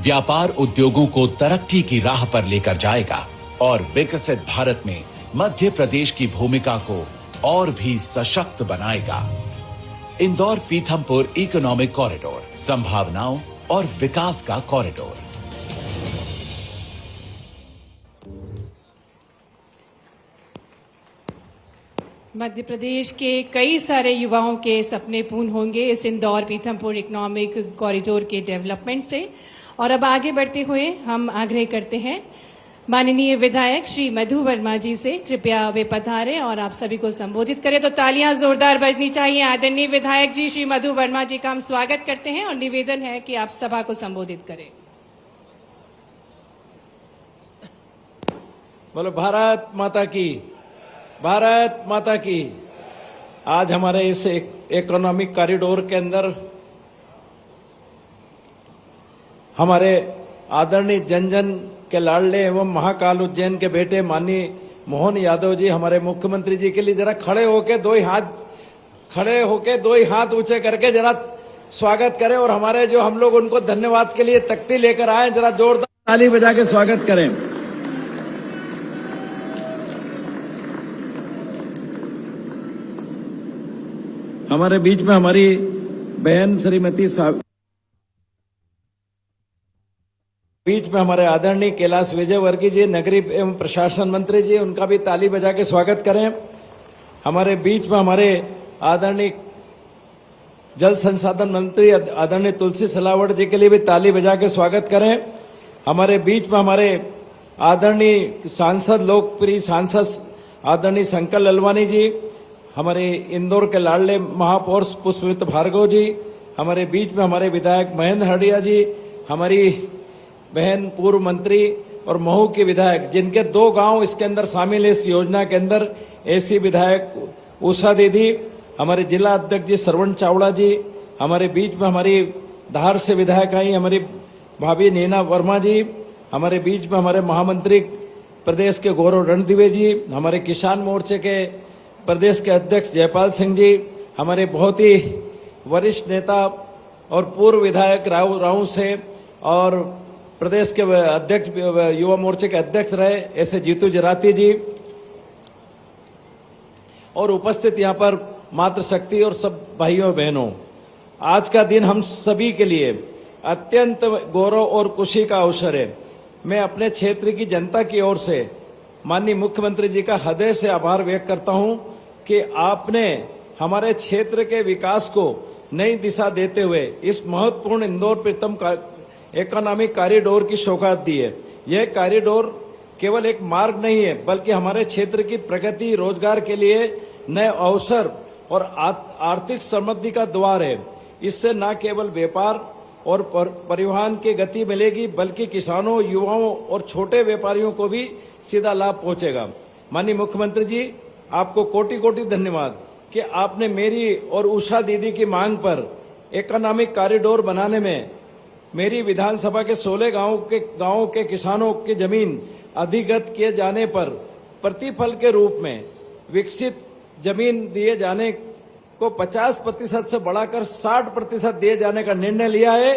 व्यापार उद्योगों को तरक्की की राह पर लेकर जाएगा और विकसित भारत में मध्य प्रदेश की भूमिका को और भी सशक्त बनाएगा। इंदौर पीथमपुर इकोनॉमिक कॉरिडोर, संभावनाओं और विकास का कॉरिडोर। मध्य प्रदेश के कई सारे युवाओं के सपने पूर्ण होंगे इस इंदौर पीथमपुर इकोनॉमिक कॉरिडोर के डेवलपमेंट से। और अब आगे बढ़ते हुए हम आग्रह करते हैं माननीय विधायक श्री मधु वर्मा जी से, कृपया वे पधारें और आप सभी को संबोधित करें। तो तालियां जोरदार बजनी चाहिए। आदरणीय विधायक जी श्री मधु वर्मा जी का हम स्वागत करते हैं और निवेदन है कि आप सभा को संबोधित करें। बोलो भारत माता की, भारत माता की। आज हमारे इस इकोनॉमिक कॉरिडोर के अंदर हमारे आदरणीय जन जन के लाडले एवं महाकाल उज्जैन के बेटे माननीय मोहन यादव जी हमारे मुख्यमंत्री जी के लिए जरा खड़े होके दो ही हाथ ऊंचे करके जरा स्वागत करें और हमारे जो हम लोग उनको धन्यवाद के लिए तख्ती लेकर आए, जरा जोरदार ताली बजा के स्वागत करें। हमारे बीच में हमारी बहन श्रीमती बीच में हमारे आदरणीय कैलाश विजयवर्गीय जी, नगरीय एवं प्रशासन मंत्री जी, उनका भी ताली बजा के स्वागत करें। हमारे बीच में हमारे आदरणीय जल संसाधन मंत्री आदरणीय तुलसी सिलावट जी के लिए भी ताली बजा के स्वागत करें। हमारे बीच में हमारे आदरणीय सांसद, लोकप्रिय सांसद आदरणीय शंकर ललवानी जी, हमारे इंदौर के लाडले महापौर पुष्पमित्र भार्गव जी, हमारे बीच में हमारे विधायक महेंद्र हडिया जी, हमारी बहन पूर्व मंत्री और महू के विधायक, जिनके 2 गांव इसके अंदर शामिल है इस योजना के अंदर, ऐसी विधायक उषा दीदी, हमारे जिला अध्यक्ष जी श्रवण चावड़ा जी, हमारे बीच में हमारी धार से विधायक आई हमारी भाभी नीना वर्मा जी, हमारे बीच में हमारे महामंत्री प्रदेश के गौरव रणदिवे जी, हमारे किसान मोर्चे के प्रदेश के अध्यक्ष जयपाल सिंह जी, हमारे बहुत ही वरिष्ठ नेता और पूर्व विधायक राऊ से और प्रदेश के अध्यक्ष युवा मोर्चे के अध्यक्ष रहे ऐसे जीतू जराती जी, और उपस्थित यहाँ पर मातृशक्ति और सब भाइयों बहनों, आज का दिन हम सभी के लिए अत्यंत गौरव और खुशी का अवसर है। मैं अपने क्षेत्र की जनता की ओर से माननीय मुख्यमंत्री जी का हृदय से आभार व्यक्त करता हूं कि आपने हमारे क्षेत्र के विकास को नई दिशा देते हुए इस महत्वपूर्ण इंदौर प्रीतम इकोनॉमिक कॉरिडोर की सौगात दी है। यह कॉरिडोर केवल एक मार्ग नहीं है, बल्कि हमारे क्षेत्र की प्रगति, रोजगार के लिए नए अवसर और आर्थिक समृद्धि का द्वार है। इससे न केवल व्यापार और परिवहन की गति मिलेगी, बल्कि किसानों, युवाओं और छोटे व्यापारियों को भी सीधा लाभ पहुंचेगा। माननीय मुख्यमंत्री जी, आपको कोटि कोटि धन्यवाद कि आपने मेरी और उषा दीदी की मांग पर इकोनॉमिक कॉरिडोर बनाने में मेरी विधानसभा के 16 गांवों के किसानों की जमीन अधिगत किए जाने पर प्रतिफल के रूप में विकसित जमीन दिए जाने को 50% से बढ़ाकर 60% दिए जाने का निर्णय लिया है।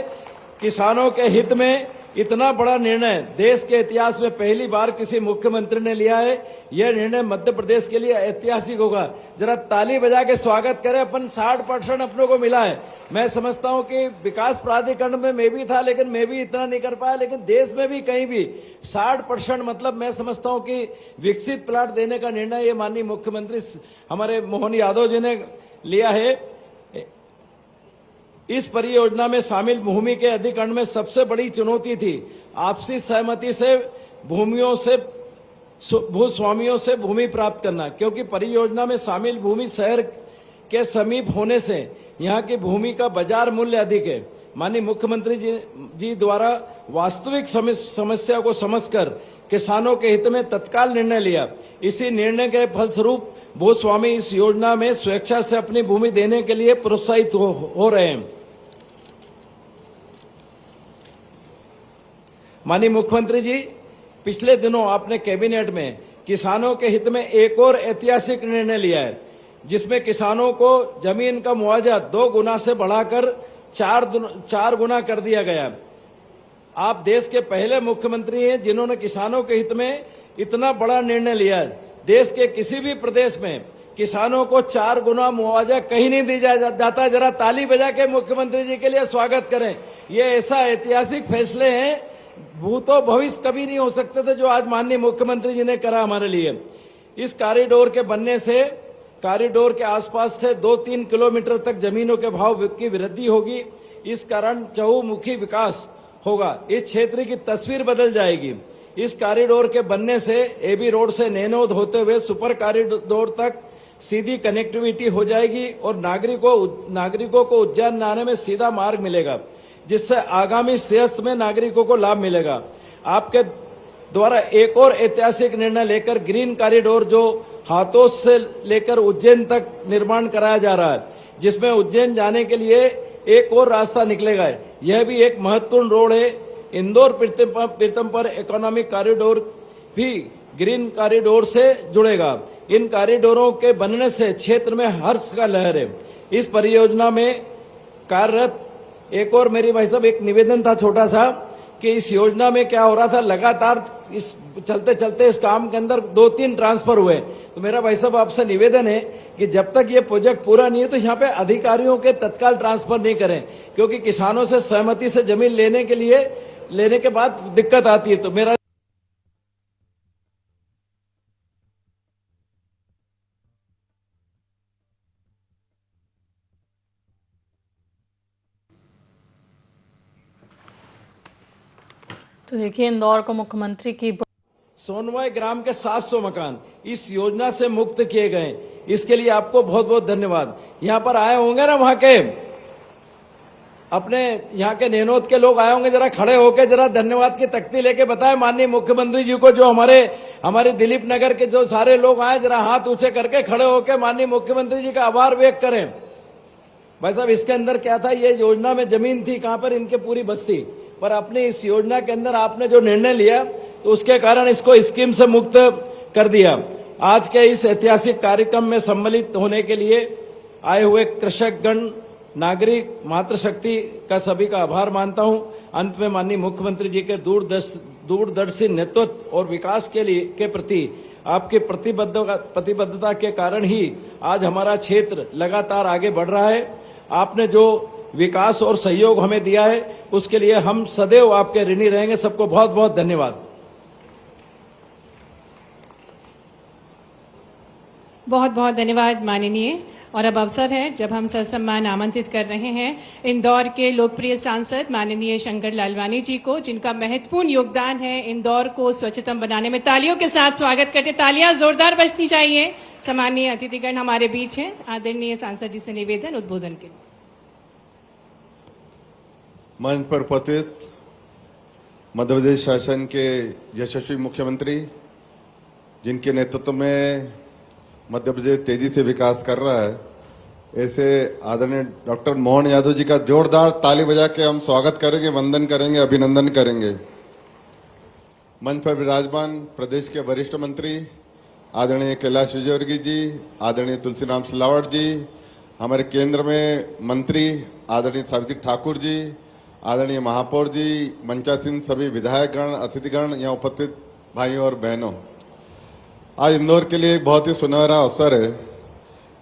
किसानों के हित में इतना बड़ा निर्णय देश के इतिहास में पहली बार किसी मुख्यमंत्री ने लिया है। यह निर्णय मध्य प्रदेश के लिए ऐतिहासिक होगा। जरा ताली बजा के स्वागत करें। अपन 60% अपनों को मिला है। मैं समझता हूं कि विकास प्राधिकरण में मैं भी था, लेकिन मैं भी इतना नहीं कर पाया, लेकिन देश में भी कहीं भी 60% मतलब मैं समझता हूं कि विकसित प्लाट देने का निर्णय ये माननीय मुख्यमंत्री हमारे मोहन यादव जी ने लिया है। इस परियोजना में शामिल भूमि के अधिग्रहण में सबसे बड़ी चुनौती थी आपसी सहमति से भूस्वामियों से भूमि प्राप्त करना, क्योंकि परियोजना में शामिल भूमि शहर के समीप होने से यहाँ की भूमि का बाजार मूल्य अधिक है। माननीय मुख्यमंत्री जी द्वारा वास्तविक समस्या को समझकर किसानों के हित में तत्काल निर्णय लिया। इसी निर्णय के फलस्वरूप भूस्वामी इस योजना में स्वेच्छा से अपनी भूमि देने के लिए प्रोत्साहित हो रहे हैं। माननीय मुख्यमंत्री जी, पिछले दिनों आपने कैबिनेट में किसानों के हित में एक और ऐतिहासिक निर्णय लिया है, जिसमें किसानों को जमीन का मुआवजा 2 गुना से बढ़ाकर 4 गुना कर दिया गया। आप देश के पहले मुख्यमंत्री हैं जिन्होंने किसानों के हित में इतना बड़ा निर्णय लिया है। देश के किसी भी प्रदेश में किसानों को 4 गुना मुआवजा कहीं नहीं दिया जाता। जरा ताली बजा के मुख्यमंत्री जी के लिए स्वागत करें। ये ऐसा ऐतिहासिक फैसले हैं, भूतो भविष्य कभी नहीं हो सकते थे, जो आज माननीय मुख्यमंत्री जी ने करा हमारे लिए। इस कॉरिडोर के बनने से कॉरिडोर के आसपास से 2-3 किलोमीटर तक जमीनों के भाव की वृद्धि होगी। इस कारण चहुमुखी विकास होगा। इस क्षेत्र की तस्वीर बदल जाएगी। इस कॉरिडोर के बनने से एबी रोड से नैनोद होते हुए सुपर कॉरिडोर तक सीधी कनेक्टिविटी हो जाएगी और नागरिकों को उज्जैन आने में सीधा मार्ग मिलेगा, जिससे आगामी सियासत में नागरिकों को लाभ मिलेगा। आपके द्वारा एक और ऐतिहासिक निर्णय लेकर ग्रीन कॉरिडोर जो हाथोस से लेकर उज्जैन तक निर्माण कराया जा रहा है, जिसमें उज्जैन जाने के लिए एक और रास्ता निकलेगा। यह भी एक महत्वपूर्ण रोड है। इंदौर पीतमपुर इकोनॉमिक कॉरिडोर भी ग्रीन कॉरिडोर से जुड़ेगा। इन कॉरिडोरों के बनने से क्षेत्र में हर्ष का लहर है। इस परियोजना में कार्यरत एक और मेरी भाई साहब एक निवेदन था छोटा सा, कि इस योजना में क्या हो रहा था, लगातार इस चलते चलते इस काम के अंदर 2-3 ट्रांसफर हुए। तो मेरा भाई साहब आपसे निवेदन है कि जब तक ये प्रोजेक्ट पूरा नहीं है तो यहाँ पे अधिकारियों के तत्काल ट्रांसफर नहीं करें, क्योंकि किसानों से सहमति से जमीन लेने के बाद दिक्कत आती है। तो मेरा तो देखिए, इंदौर को मुख्यमंत्री की सोनवाई ग्राम के 700 मकान इस योजना से मुक्त किए गए। इसके लिए आपको बहुत बहुत धन्यवाद। यहाँ पर आए होंगे ना वहां के अपने यहाँ के नैनोद के लोग आए होंगे, जरा खड़े होकर जरा धन्यवाद की तख्ती लेके बताएं माननीय मुख्यमंत्री जी को। जो हमारे दिलीप नगर के जो सारे लोग आए, जरा हाथ ऊंचे करके खड़े होकर माननीय मुख्यमंत्री जी का आभार व्यक्त करें। भाई साहब, इसके अंदर क्या था, ये योजना में जमीन थी कहां पर, इनके पूरी बस्ती पर। अपनी इस योजना के अंदर आपने जो निर्णय लिया तो उसके कारण इसको स्कीम से मुक्त कर दिया। आज के इस ऐतिहासिक कार्यक्रम में सम्मिलित होने के लिए आए हुए कृषक गण, नागरिक, मातृशक्ति का सभी का आभार मानता हूं। अंत में माननीय मुख्यमंत्री जी के दूरदर्शी नेतृत्व और विकास के प्रति आपकी प्रतिबद्धता के कारण ही आज हमारा क्षेत्र लगातार आगे बढ़ रहा है। आपने जो विकास और सहयोग हमें दिया है उसके लिए हम सदैव आपके ऋणी रहेंगे। सबको बहुत बहुत धन्यवाद। बहुत बहुत धन्यवाद माननीय। और अब अवसर है जब हम ससम्मान आमंत्रित कर रहे हैं इंदौर के लोकप्रिय सांसद माननीय शंकर लालवानी जी को, जिनका महत्वपूर्ण योगदान है इंदौर को स्वच्छतम बनाने में। तालियों के साथ स्वागत करते, तालियां जोरदार बजनी चाहिए। सम्मानीय अतिथिगण हमारे बीच हैं। आदरणीय सांसद जी से निवेदन उद्बोधन के। मंच पर उपस्थित मध्य प्रदेश शासन के यशस्वी मुख्यमंत्री, जिनके नेतृत्व में मध्य प्रदेश तेजी से विकास कर रहा है, ऐसे आदरणीय डॉक्टर मोहन यादव जी का जोरदार ताली बजा के हम स्वागत करेंगे, वंदन करेंगे, अभिनंदन करेंगे। मंच पर विराजमान प्रदेश के वरिष्ठ मंत्री आदरणीय कैलाश विजयवर्गीय जी, आदरणीय तुलसीराम सिलावट जी, हमारे केंद्र में मंत्री आदरणीय सावित्री ठाकुर जी, आदरणीय महापौर जी, मंचासीन सभी विधायकगण, अतिथिगण, यहाँ उपस्थित भाइयों और बहनों, आज इंदौर के लिए एक बहुत ही सुनहरा अवसर है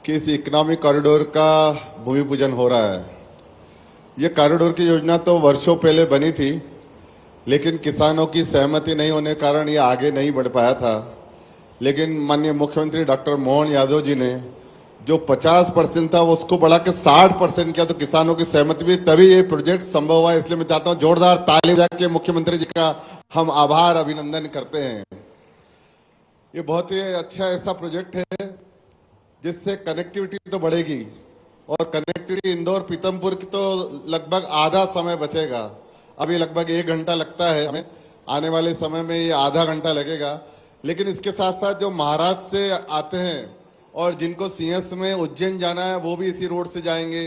कि इस इकोनॉमिक कॉरिडोर का भूमि पूजन हो रहा है। ये कॉरिडोर की योजना तो वर्षों पहले बनी थी, लेकिन किसानों की सहमति नहीं होने के कारण ये आगे नहीं बढ़ पाया था। लेकिन माननीय मुख्यमंत्री डॉक्टर मोहन यादव जी ने जो 50% था उसको बढ़ा के 60% किया, तो किसानों की सहमति भी, तभी ये प्रोजेक्ट संभव हुआ। इसलिए मैं चाहता हूं जोरदार ताली बजा के मुख्यमंत्री जी का हम आभार अभिनंदन करते हैं। ये बहुत ही अच्छा ऐसा प्रोजेक्ट है जिससे कनेक्टिविटी तो बढ़ेगी, और कनेक्टिविटी इंदौर पीतमपुर की तो लगभग आधा समय बचेगा। अभी लगभग 1 घंटा लगता है हमें, आने वाले समय में ये आधा घंटा लगेगा। लेकिन इसके साथ साथ जो महाराष्ट्र से आते हैं और जिनको सीएस में उज्जैन जाना है वो भी इसी रोड से जाएंगे,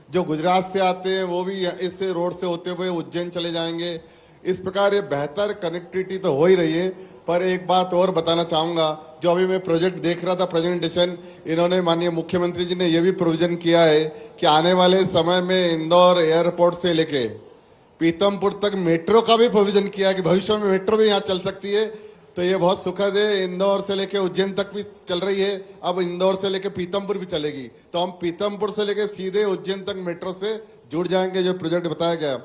जो गुजरात से आते हैं वो भी इस रोड से होते हुए उज्जैन चले जाएंगे। इस प्रकार ये बेहतर कनेक्टिविटी तो हो ही रही है। पर एक बात और बताना चाहूंगा, जो अभी मैं प्रोजेक्ट देख रहा था प्रेजेंटेशन, इन्होंने माननीय मुख्यमंत्री जी ने यह भी प्रोविजन किया है कि आने वाले समय में इंदौर एयरपोर्ट से लेके पीतमपुर तक मेट्रो का भी प्रोविजन किया है कि भविष्य में मेट्रो भी यहाँ चल सकती है। तो ये बहुत सुखद है। इंदौर से लेके उज्जैन तक भी चल रही है, अब इंदौर से लेके पीतमपुर भी चलेगी, तो हम पीतमपुर से लेके सीधे उज्जैन तक मेट्रो से जुड़ जाएंगे, जो प्रोजेक्ट बताया गया।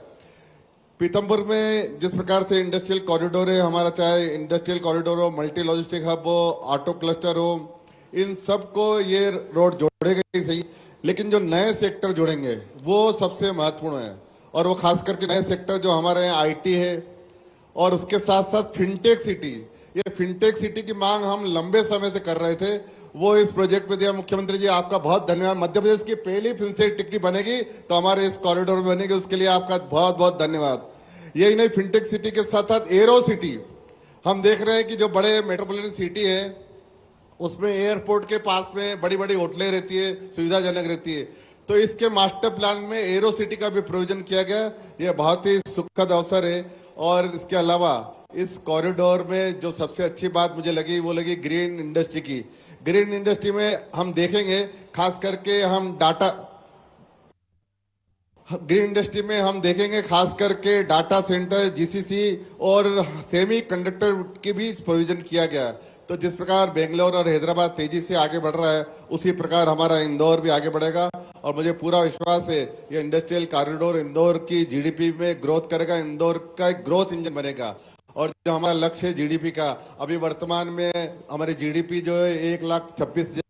पीतमपुर में जिस प्रकार से इंडस्ट्रियल कॉरिडोर है हमारा, चाहे इंडस्ट्रियल कॉरिडोर हो, मल्टी लॉजिस्टिक हब हो, ऑटो क्लस्टर हो, इन सबको ये रोड जोड़ेगा ही सही, लेकिन जो नए सेक्टर जुड़ेंगे वो सबसे महत्वपूर्ण है। और वो खास करके नए सेक्टर जो हमारे यहाँ आईटी है, और उसके साथ साथ फिनटेक सिटी। ये फिनटेक सिटी की मांग हम लंबे समय से कर रहे थे, वो इस प्रोजेक्ट में दिया। मुख्यमंत्री जी आपका बहुत धन्यवाद। मध्य प्रदेश की पहली फिनटेक सिटी बनेगी तो हमारे इस कॉरिडोर में बनेगी, उसके लिए आपका बहुत बहुत धन्यवाद। यही नहीं, फिनटेक सिटी के साथ साथ एरो सिटी हम देख रहे हैं कि जो बड़े मेट्रोपॉलिटन सिटी है उसमें एयरपोर्ट के पास में बड़ी बड़ी होटलें रहती है, सुविधाजनक रहती है। तो इसके मास्टर प्लान में एरो सिटी का भी प्रोविजन किया गया। यह बहुत ही सुखद अवसर है। और इसके अलावा इस कॉरिडोर में जो सबसे अच्छी बात मुझे लगी वो लगी ग्रीन इंडस्ट्री की। ग्रीन इंडस्ट्री में हम देखेंगे खास करके ग्रीन इंडस्ट्री में हम देखेंगे खास करके डाटा सेंटर, जीसीसी और सेमी कंडक्टर की भी प्रोविजन किया गया। तो जिस प्रकार बेंगलोर और हैदराबाद तेजी से आगे बढ़ रहा है, उसी प्रकार हमारा इंदौर भी आगे बढ़ेगा। और मुझे पूरा विश्वास है ये इंडस्ट्रियल कॉरिडोर इंदौर की जीडीपी में ग्रोथ करेगा, इंदौर का एक ग्रोथ इंजन बनेगा। और जो हमारा लक्ष्य है जीडीपी का, अभी वर्तमान में हमारी जीडीपी जो है 1,26,000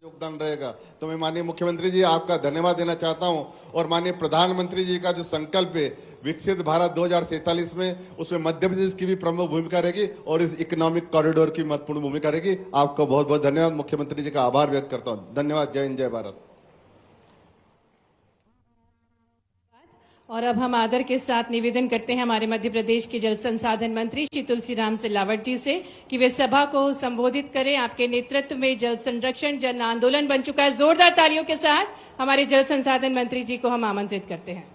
योगदान रहेगा। तो मैं माननीय मुख्यमंत्री जी आपका धन्यवाद देना चाहता हूं और माननीय प्रधानमंत्री जी का जो संकल्प है विकसित भारत 2047 में, उसमें मध्य प्रदेश की भी प्रमुख भूमिका रहेगी और इस इकोनॉमिक कॉरिडोर की महत्वपूर्ण भूमिका रहेगी। आपको बहुत बहुत धन्यवाद, मुख्यमंत्री जी का आभार व्यक्त करता हूं। धन्यवाद। जय हिंद, जय भारत। और अब हम आदर के साथ निवेदन करते हैं हमारे मध्य प्रदेश के जल संसाधन मंत्री श्री तुलसीराम सिलावट जी से कि वे सभा को संबोधित करें। आपके नेतृत्व में जल संरक्षण जन आंदोलन बन चुका है। जोरदार तालियों के साथ हमारे जल संसाधन मंत्री जी को हम आमंत्रित करते हैं।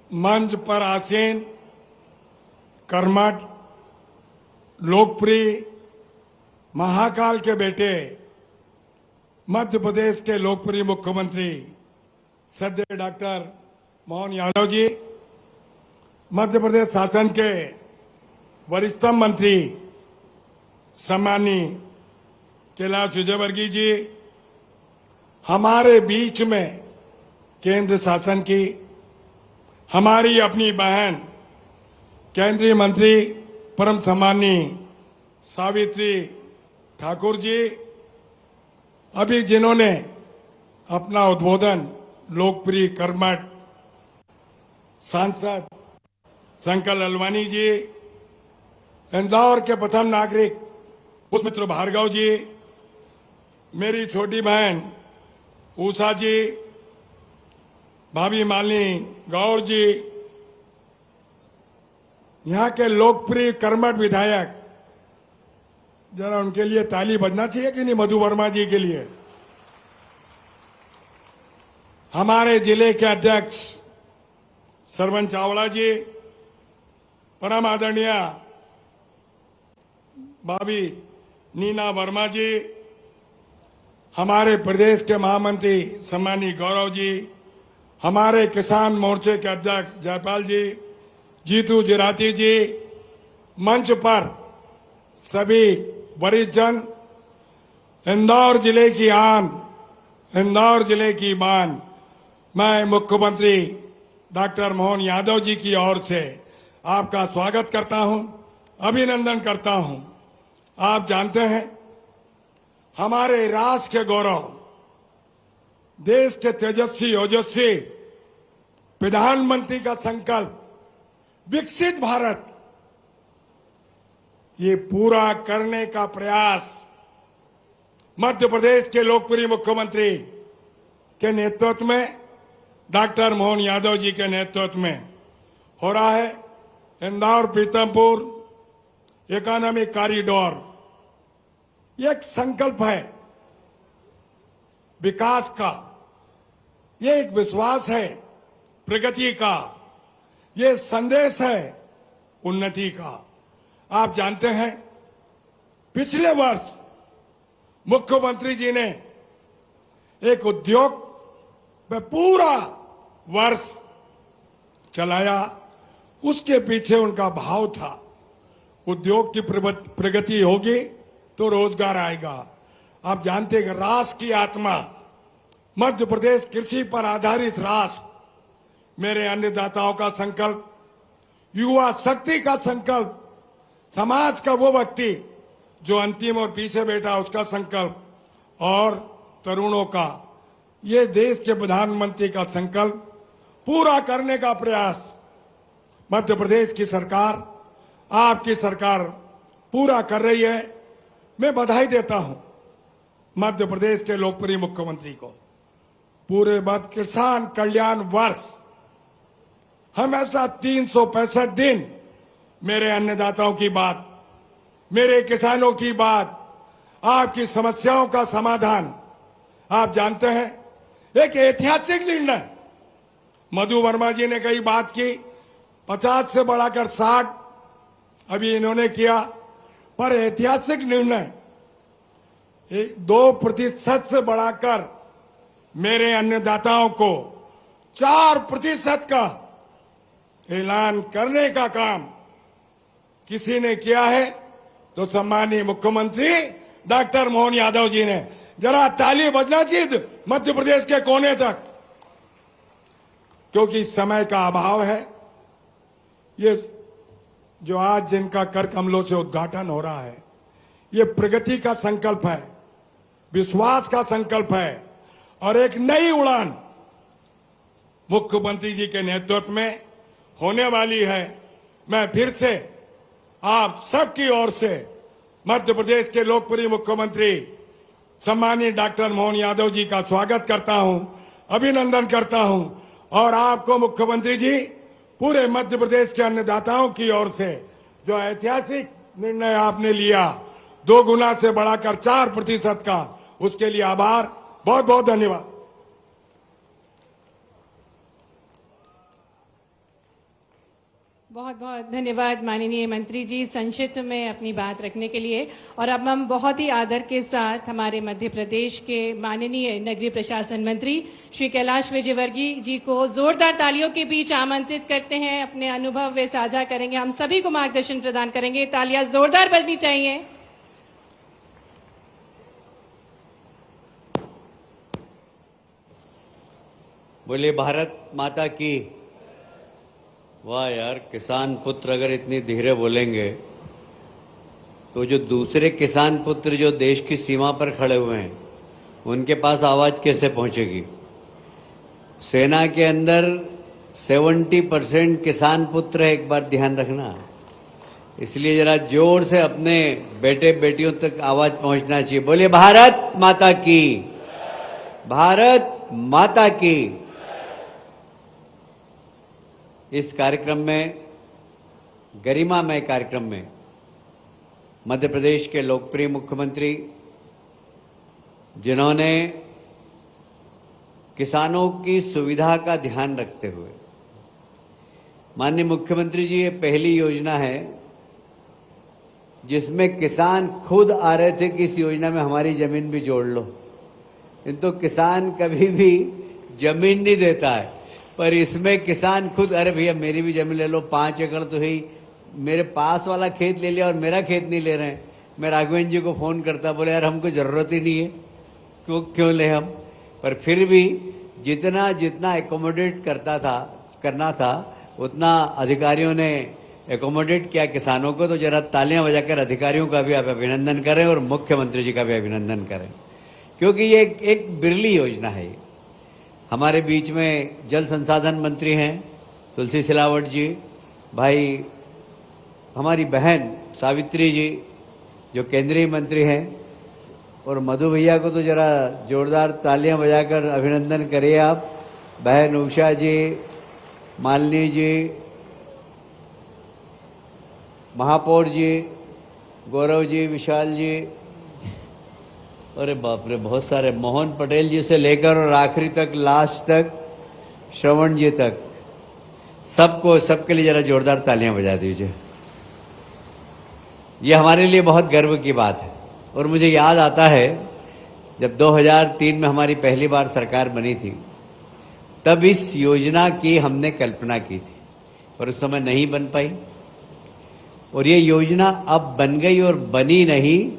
मंच पर आसीन कर्मठ लोकप्रिय महाकाल के बेटे मध्य प्रदेश के लोकप्रिय मुख्यमंत्री सद्य डॉक्टर मोहन यादव जी, मध्य प्रदेश शासन के वरिष्ठतम मंत्री सम्माननीय कैलाश विजयवर्गीय जी, हमारे बीच में केंद्र शासन की हमारी अपनी बहन केंद्रीय मंत्री परम सम्माननीय सावित्री ठाकुर जी, अभी जिन्होंने अपना उद्बोधन लोकप्रिय कर्मठ सांसद शंकर ललवानी जी, इंदौर के प्रथम नागरिक पुष्पमित्र भार्गव जी, मेरी छोटी बहन उषा जी, भाभी मालिनी गौर जी, यहाँ के लोकप्रिय कर्मठ विधायक, जरा उनके लिए ताली बजना चाहिए कि नहीं? मधु वर्मा जी के लिए, हमारे जिले के अध्यक्ष सरवन चावड़ा जी, परम आदरणीय भाभी नीना वर्मा जी, हमारे प्रदेश के महामंत्री सम्मानीय गौरव जी, हमारे किसान मोर्चे के अध्यक्ष जयपाल जी, जीतू जिराती जी, मंच पर सभी वरिष्ठ जन, इंदौर जिले की आन, इंदौर जिले की मान, मैं मुख्यमंत्री डॉक्टर मोहन यादव जी की ओर से आपका स्वागत करता हूं, अभिनंदन करता हूं। आप जानते हैं हमारे राष्ट्र के गौरव, देश के तेजस्वी ओजस्वी प्रधानमंत्री का संकल्प विकसित भारत, ये पूरा करने का प्रयास मध्य प्रदेश के लोकप्रिय मुख्यमंत्री के नेतृत्व में, डॉक्टर मोहन यादव जी के नेतृत्व में हो रहा है। इंदौर पीतमपुर इकोनॉमिक कॉरिडोर ये एक संकल्प है विकास का, ये एक विश्वास है प्रगति का, ये संदेश है उन्नति का। आप जानते हैं पिछले वर्ष मुख्यमंत्री जी ने एक उद्योग पे पूरा वर्ष चलाया, उसके पीछे उनका भाव था उद्योग की प्रगति होगी तो रोजगार आएगा। आप जानते हैं राष्ट्र की आत्मा, मध्य प्रदेश कृषि पर आधारित राष्ट्र, मेरे अन्नदाताओं का संकल्प, युवा शक्ति का संकल्प, समाज का वो व्यक्ति जो अंतिम और पीछे बैठा उसका संकल्प, और तरुणों का, ये देश के प्रधानमंत्री का संकल्प पूरा करने का प्रयास मध्य प्रदेश की सरकार, आपकी सरकार पूरा कर रही है। मैं बधाई देता हूं मध्य प्रदेश के लोकप्रिय मुख्यमंत्री को। पूरे मध्य किसान कल्याण वर्ष हमेशा 365 दिन मेरे अन्नदाताओं की बात, मेरे किसानों की बात, आपकी समस्याओं का समाधान। आप जानते हैं एक ऐतिहासिक निर्णय मधु वर्मा जी ने कई बात की, 50 से बढ़ाकर 60 अभी इन्होंने किया, पर ऐतिहासिक निर्णय 2% से बढ़ाकर मेरे अन्नदाताओं को 4% का ऐलान करने का काम किसी ने किया है तो सम्मानीय मुख्यमंत्री डॉक्टर मोहन यादव जी ने। जरा ताली बजना चाहिए मध्य प्रदेश के कोने तक, क्योंकि समय का अभाव है। ये जो आज जिनका कर कमलों से उद्घाटन हो रहा है, ये प्रगति का संकल्प है, विश्वास का संकल्प है और एक नई उड़ान मुख्यमंत्री जी के नेतृत्व में होने वाली है। मैं फिर से आप सबकी ओर से मध्य प्रदेश के लोकप्रिय मुख्यमंत्री सम्मानीय डॉक्टर मोहन यादव जी का स्वागत करता हूं, अभिनंदन करता हूं और आपको मुख्यमंत्री जी पूरे मध्य प्रदेश के अन्नदाताओं की ओर से जो ऐतिहासिक निर्णय आपने लिया 2 गुना से बढ़ाकर 4% का, उसके लिए आभार, बहुत बहुत धन्यवाद। बहुत बहुत धन्यवाद माननीय मंत्री जी संक्षिप्त में अपनी बात रखने के लिए। और अब हम बहुत ही आदर के साथ हमारे मध्य प्रदेश के माननीय नगरीय प्रशासन मंत्री श्री कैलाश विजयवर्गीय जी को जोरदार तालियों के बीच आमंत्रित करते हैं। अपने अनुभव वे साझा करेंगे, हम सभी को मार्गदर्शन प्रदान करेंगे। तालियां जोरदार बजनी चाहिए। बोले भारत माता की। वाह यार, किसान पुत्र अगर इतनी धीरे बोलेंगे तो जो दूसरे किसान पुत्र जो देश की सीमा पर खड़े हुए हैं उनके पास आवाज कैसे पहुंचेगी। सेना के अंदर 70% किसान पुत्र है, एक बार ध्यान रखना। इसलिए जरा जोर से अपने बेटे बेटियों तक आवाज पहुंचना चाहिए। बोलिए भारत माता की, भारत माता की। इस कार्यक्रम में, गरिमामय कार्यक्रम में, मध्य प्रदेश के लोकप्रिय मुख्यमंत्री जिन्होंने किसानों की सुविधा का ध्यान रखते हुए, माननीय मुख्यमंत्री जी, ये पहली योजना है जिसमें किसान खुद आ रहे थे कि इस योजना में हमारी जमीन भी जोड़ लो। तो किसान कभी भी जमीन नहीं देता है, पर इसमें किसान खुद, अरे भैया मेरी भी जमीन ले लो, 5 एकड़ तो ही, मेरे पास वाला खेत ले लिया और मेरा खेत नहीं ले रहे हैं। मैं राघवेंद्र जी को फोन करता, बोले यार हमको जरूरत ही नहीं है, क्यों ले हम। पर फिर भी जितना जितना एकोमोडेट करना था उतना अधिकारियों ने एकोमोडेट किया किसानों को। तो जरा तालियां बजाकर अधिकारियों का भी आप अभिनंदन करें और मुख्यमंत्री जी का भी अभिनंदन करें, क्योंकि ये एक बिरली योजना है। हमारे बीच में जल संसाधन मंत्री हैं तुलसी सिलावट जी, भाई हमारी बहन सावित्री जी जो केंद्रीय मंत्री हैं, और मधु भैया को तो जरा जोरदार तालियां बजाकर अभिनंदन करिए आप। बहन उषा जी, मालिनी जी, महापौर जी, गौरव जी, विशाल जी, अरे बाप रे बहुत सारे, मोहन पटेल जी से लेकर और आखिरी तक, लास्ट तक, श्रवण जी तक, सबको, सबके लिए जरा जोरदार तालियां बजा दीजिए। ये हमारे लिए बहुत गर्व की बात है। और मुझे याद आता है जब 2003 में हमारी पहली बार सरकार बनी थी, तब इस योजना की हमने कल्पना की थी, पर उस समय नहीं बन पाई। और ये योजना अब बन गई, और बनी नहीं,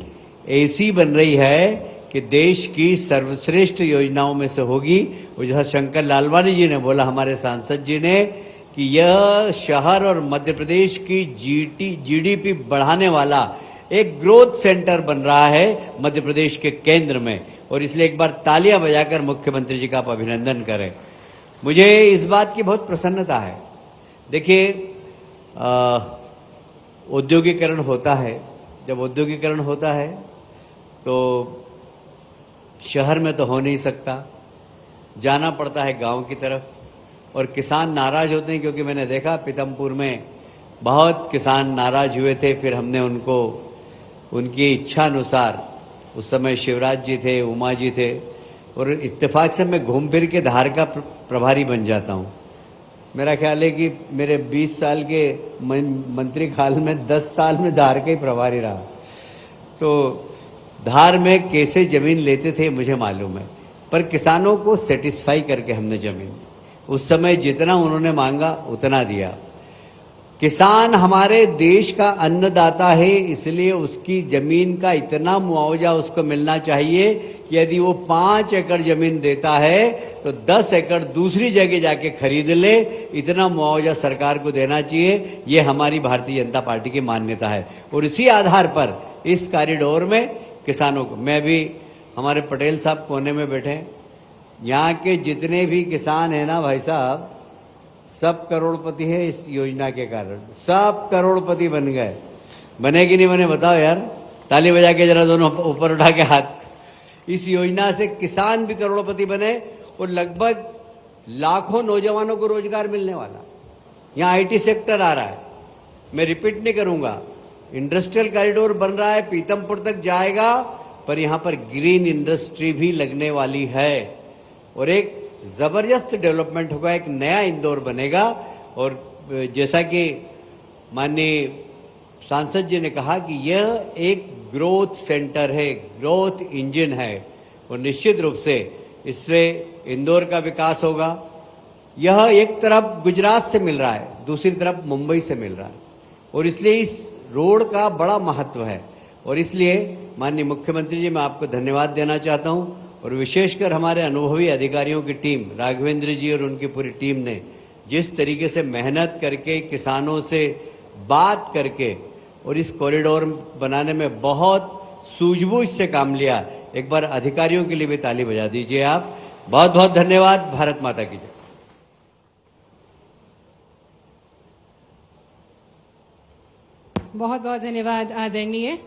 ऐसी बन रही है कि देश की सर्वश्रेष्ठ योजनाओं में से होगी। और जैसा शंकर लालवानी जी ने बोला, हमारे सांसद जी ने, कि यह शहर और मध्य प्रदेश की जीडीपी बढ़ाने वाला एक ग्रोथ सेंटर बन रहा है मध्य प्रदेश के केंद्र में। और इसलिए एक बार तालियां बजाकर मुख्यमंत्री जी का आप अभिनंदन करें। मुझे इस बात की बहुत प्रसन्नता है। देखिए, औद्योगिकरण होता है, जब औद्योगिकरण होता है तो शहर में तो हो नहीं सकता, जाना पड़ता है गांव की तरफ। और किसान नाराज होते हैं, क्योंकि मैंने देखा पीतमपुर में बहुत किसान नाराज हुए थे। फिर हमने उनको उनकी इच्छा अनुसार, उस समय शिवराज जी थे, उमा जी थे, और इत्तेफाक से मैं घूम फिर के धार का प्रभारी बन जाता हूँ। मेरा ख्याल है कि मेरे 20 साल के मंत्री काल में 10 साल में धार के ही प्रभारी रहा। तो धार में कैसे जमीन लेते थे मुझे मालूम है, पर किसानों को सेटिस्फाई करके हमने जमीन दी। उस समय जितना उन्होंने मांगा उतना दिया। किसान हमारे देश का अन्नदाता है, इसलिए उसकी जमीन का इतना मुआवजा उसको मिलना चाहिए कि यदि वो 5 एकड़ जमीन देता है तो 10 एकड़ दूसरी जगह जाके खरीद ले, इतना मुआवजा सरकार को देना चाहिए। ये हमारी भारतीय जनता पार्टी की मान्यता है और इसी आधार पर इस कॉरिडोर में किसानों को, मैं भी, हमारे पटेल साहब कोने में बैठे, यहाँ के जितने भी किसान हैं ना भाई साहब, सब करोड़पति है इस योजना के कारण, सब करोड़पति बन गए। बने कि नहीं बने बताओ यार, ताली बजा के जरा दोनों ऊपर उठा के हाथ। इस योजना से किसान भी करोड़पति बने और लगभग लाखों नौजवानों को रोजगार मिलने वाला। यहाँ आईटी सेक्टर आ रहा है, मैं रिपीट नहीं करूंगा, इंडस्ट्रियल कॉरिडोर बन रहा है, पीतमपुर तक जाएगा, पर यहाँ पर ग्रीन इंडस्ट्री भी लगने वाली है और एक जबरदस्त डेवलपमेंट होगा, एक नया इंदौर बनेगा। और जैसा कि माननीय सांसद जी ने कहा कि यह एक ग्रोथ सेंटर है, ग्रोथ इंजन है और निश्चित रूप से इससे इंदौर का विकास होगा। यह एक तरफ गुजरात से मिल रहा है, दूसरी तरफ मुंबई से मिल रहा है और इसलिए इस रोड का बड़ा महत्व है और इसलिए माननीय मुख्यमंत्री जी, मैं आपको धन्यवाद देना चाहता हूं और विशेषकर हमारे अनुभवी अधिकारियों की टीम, राघवेंद्र जी और उनकी पूरी टीम ने जिस तरीके से मेहनत करके, किसानों से बात करके और इस कॉरिडोर बनाने में बहुत सूझबूझ से काम लिया, एक बार अधिकारियों के लिए भी ताली बजा दीजिए आप। बहुत बहुत धन्यवाद। भारत माता की जय। बहुत बहुत धन्यवाद आदरणीय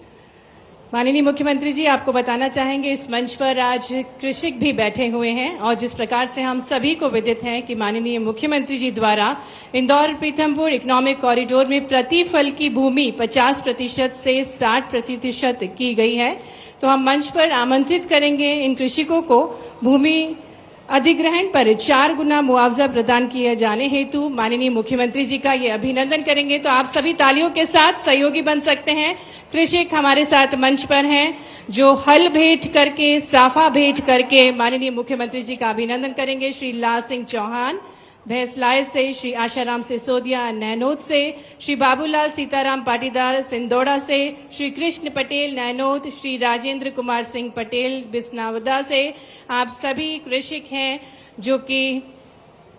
माननीय मुख्यमंत्री जी। आपको बताना चाहेंगे इस मंच पर आज कृषक भी बैठे हुए हैं और जिस प्रकार से हम सभी को विदित है कि माननीय मुख्यमंत्री जी द्वारा इंदौर पीथमपुर इकोनॉमिक कॉरिडोर में प्रति फल की भूमि 50% से 60% की गई है, तो हम मंच पर आमंत्रित करेंगे इन कृषकों को भूमि अधिग्रहण पर 4 गुना मुआवजा प्रदान किए जाने हेतु माननीय मुख्यमंत्री जी का ये अभिनंदन करेंगे। तो आप सभी तालियों के साथ सहयोगी बन सकते हैं। कृषक हमारे साथ मंच पर हैं जो हल भेंट करके, साफा भेंट करके माननीय मुख्यमंत्री जी का अभिनंदन करेंगे। श्री लाल सिंह चौहान भैंसलाय से, श्री आशाराम सिसोदिया नैनोद से, श्री बाबूलाल सीताराम पाटीदार सिंदौड़ा से, श्री कृष्ण पटेल नैनोद, श्री राजेंद्र कुमार सिंह पटेल बिस्नावदा से। आप सभी कृषक हैं जो कि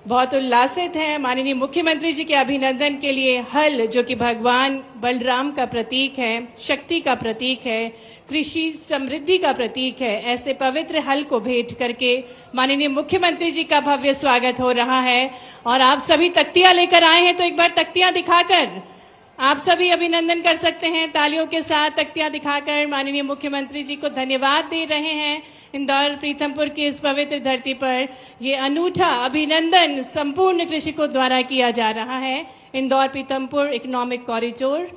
बहुत उल्लासित हैं माननीय मुख्यमंत्री जी के अभिनंदन के लिए। हल जो कि भगवान बलराम का प्रतीक है, शक्ति का प्रतीक है, कृषि समृद्धि का प्रतीक है, ऐसे पवित्र हल को भेंट करके माननीय मुख्यमंत्री जी का भव्य स्वागत हो रहा है। और आप सभी तख्तियां लेकर आए हैं, तो एक बार तख्तियां दिखाकर आप सभी अभिनंदन कर सकते हैं। तालियों के साथ तख्तियां दिखाकर माननीय मुख्यमंत्री जी को धन्यवाद दे रहे हैं। इंदौर पीथमपुर की इस पवित्र धरती पर ये अनूठा अभिनंदन संपूर्ण कृषकों द्वारा किया जा रहा है। इंदौर पीथमपुर इकोनॉमिक कॉरिडोर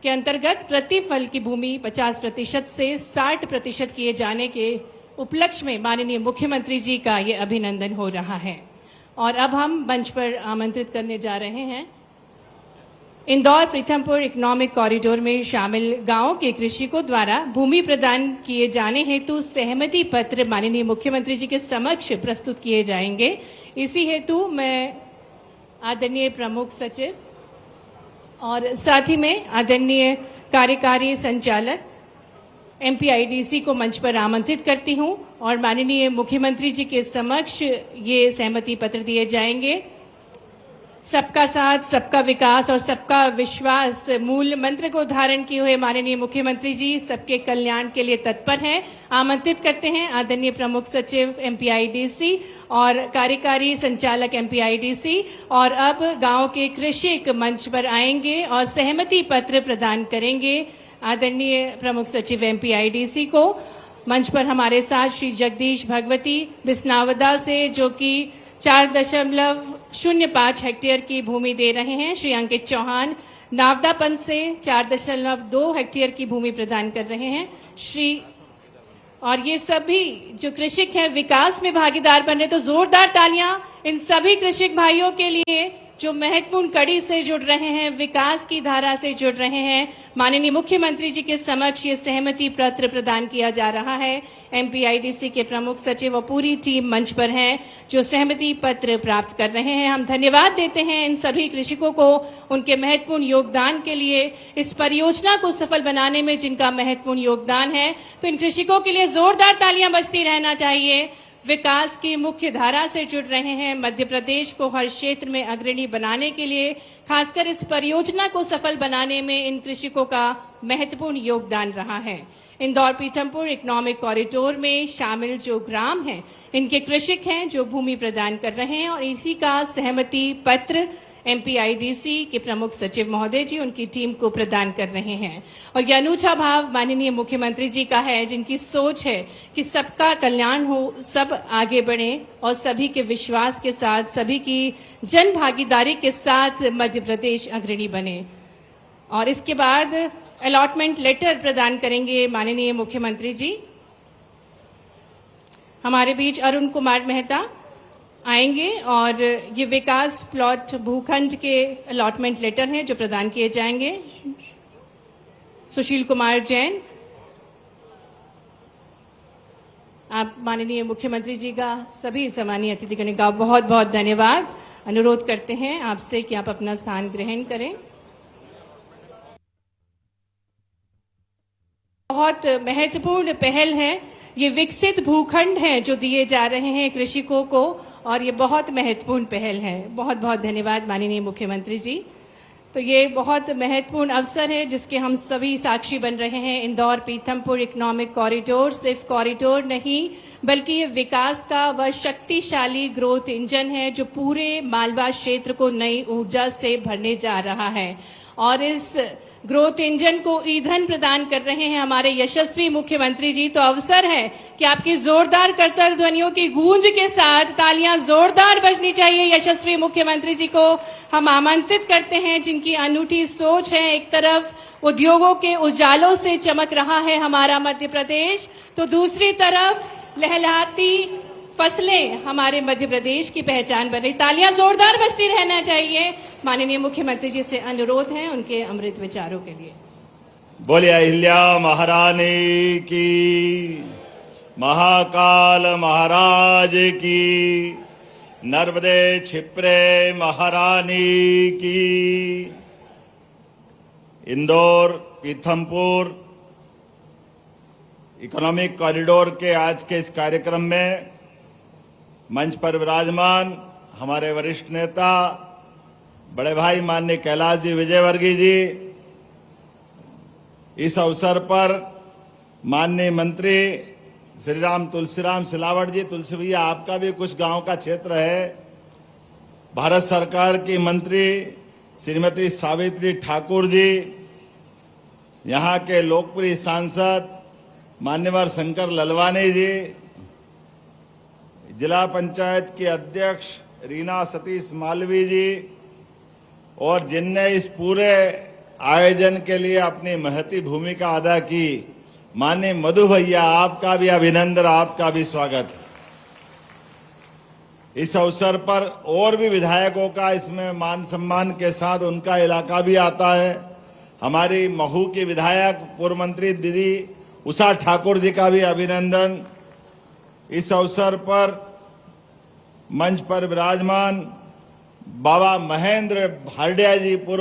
के अंतर्गत प्रति फल की भूमि 50% से 60% किए जाने के उपलक्ष्य में माननीय मुख्यमंत्री जी का ये अभिनंदन हो रहा है। और अब हम मंच पर आमंत्रित करने जा रहे हैं इंदौर पीथमपुर इकोनॉमिक कॉरिडोर में शामिल गांवों के कृषकों द्वारा भूमि प्रदान किए जाने हेतु सहमति पत्र माननीय मुख्यमंत्री जी के समक्ष प्रस्तुत किए जाएंगे। इसी हेतु मैं आदरणीय प्रमुख सचिव और साथ ही में आदरणीय कार्यकारी संचालक एमपीआईडीसी को मंच पर आमंत्रित करती हूं और माननीय मुख्यमंत्री जी के समक्ष ये सहमति पत्र दिए जाएंगे। सबका साथ, सबका विकास और सबका विश्वास मूल मंत्र को धारण किए हुए माननीय मुख्यमंत्री जी सबके कल्याण के लिए तत्पर हैं। आमंत्रित करते हैं आदरणीय प्रमुख सचिव एमपीआईडीसी और कार्यकारी संचालक एमपीआईडीसी। और अब गांव के कृषक मंच पर आएंगे और सहमति पत्र प्रदान करेंगे। आदरणीय प्रमुख सचिव एमपीआईडीसी को मंच पर हमारे साथ श्री जगदीश भगवती बिस्नावदा से, जो कि 4.05 हेक्टेयर की भूमि दे रहे हैं। श्री अंकित चौहान नावदापन से 4.2 हेक्टेयर की भूमि प्रदान कर रहे हैं। और ये सभी जो कृषक हैं विकास में भागीदार बन रहे, तो जोरदार तालियां इन सभी कृषक भाइयों के लिए जो महत्वपूर्ण कड़ी से जुड़ रहे हैं, विकास की धारा से जुड़ रहे हैं, माननीय मुख्यमंत्री जी के समक्ष ये सहमति पत्र प्रदान किया जा रहा है। एमपीआईडीसी के प्रमुख सचिव और पूरी टीम मंच पर हैं जो सहमति पत्र प्राप्त कर रहे हैं। हम धन्यवाद देते हैं इन सभी कृषकों को उनके महत्वपूर्ण योगदान के लिए, इस परियोजना को सफल बनाने में जिनका महत्वपूर्ण योगदान है। तो इन कृषकों के लिए जोरदार तालियां बजती रहना चाहिए। विकास की मुख्य धारा से जुड़ रहे हैं, मध्य प्रदेश को हर क्षेत्र में अग्रणी बनाने के लिए, खासकर इस परियोजना को सफल बनाने में इन कृषकों का महत्वपूर्ण योगदान रहा है। इंदौर पीथमपुर इकोनॉमिक कॉरिडोर में शामिल जो ग्राम हैं, इनके कृषक हैं जो भूमि प्रदान कर रहे हैं और इसी का सहमति पत्र एमपीआईडीसी के प्रमुख सचिव महोदय जी उनकी टीम को प्रदान कर रहे हैं। और यह अनूठा भाव माननीय मुख्यमंत्री जी का है, जिनकी सोच है कि सबका कल्याण हो, सब आगे बढ़े और सभी के विश्वास के साथ, सभी की जन भागीदारी के साथ मध्य प्रदेश अग्रणी बने। और इसके बाद अलॉटमेंट लेटर प्रदान करेंगे माननीय मुख्यमंत्री जी। हमारे बीच अरुण कुमार मेहता आएंगे और ये विकास प्लॉट भूखंड के अलॉटमेंट लेटर हैं जो प्रदान किए जाएंगे। सुशील कुमार जैन, आप माननीय मुख्यमंत्री जी का सभी सम्मानीय अतिथिगण का बहुत बहुत धन्यवाद। अनुरोध करते हैं आपसे कि आप अपना स्थान ग्रहण करें। बहुत महत्वपूर्ण पहल है, ये विकसित भूखंड हैं जो दिए जा रहे हैं कृषकों को और ये बहुत महत्वपूर्ण पहल है। बहुत बहुत धन्यवाद माननीय मुख्यमंत्री जी। तो ये बहुत महत्वपूर्ण अवसर है जिसके हम सभी साक्षी बन रहे हैं। इंदौर पीथमपुर इकोनॉमिक कॉरिडोर सिर्फ कॉरिडोर नहीं बल्कि ये विकास का वह शक्तिशाली ग्रोथ इंजन है जो पूरे मालवा क्षेत्र को नई ऊर्जा से भरने जा रहा है। और इस ग्रोथ इंजन को ईंधन प्रदान कर रहे हैं हमारे यशस्वी मुख्यमंत्री जी। तो अवसर है कि आपकी जोरदार करताल ध्वनियों की गूंज के साथ तालियां जोरदार बजनी चाहिए। यशस्वी मुख्यमंत्री जी को हम आमंत्रित करते हैं, जिनकी अनूठी सोच है। एक तरफ उद्योगों के उजालों से चमक रहा है हमारा मध्य प्रदेश, तो दूसरी तरफ लहलहाती फसलें हमारे मध्य प्रदेश की पहचान बन रही। तालियां जोरदार बजती रहना चाहिए। माननीय मुख्यमंत्री जी से अनुरोध है उनके अमृत विचारों के लिए। बोलिए अहिल्या महारानी की, महाकाल महाराज की, नर्मदे क्षिप्रे महारानी की। इंदौर पीथमपुर इकोनॉमिक कॉरिडोर के आज के इस कार्यक्रम में मंच पर विराजमान हमारे वरिष्ठ नेता बड़े भाई माननीय कैलाश जी विजयवर्गीय जी, इस अवसर पर माननीय मंत्री श्री राम तुलसीराम सिलावट जी, तुलसी भैया आपका भी कुछ गांव का क्षेत्र है, भारत सरकार की मंत्री श्रीमती सावित्री ठाकुर जी, यहां के लोकप्रिय सांसद मान्यवर शंकर ललवानी जी, जिला पंचायत के अध्यक्ष रीना सतीश मालवी जी, और जिनने इस पूरे आयोजन के लिए अपनी महती भूमिका अदा की, माननीय मधु भैया, आपका भी अभिनंदन, आपका भी स्वागत। इस अवसर पर और भी विधायकों का इसमें मान सम्मान के साथ उनका इलाका भी आता है। हमारी महू की विधायक पूर्व मंत्री दीदी उषा ठाकुर जी का भी अभिनंदन। इस अवसर पर मंच पर विराजमान बाबा महेंद्र भाटिया जी, पूर्व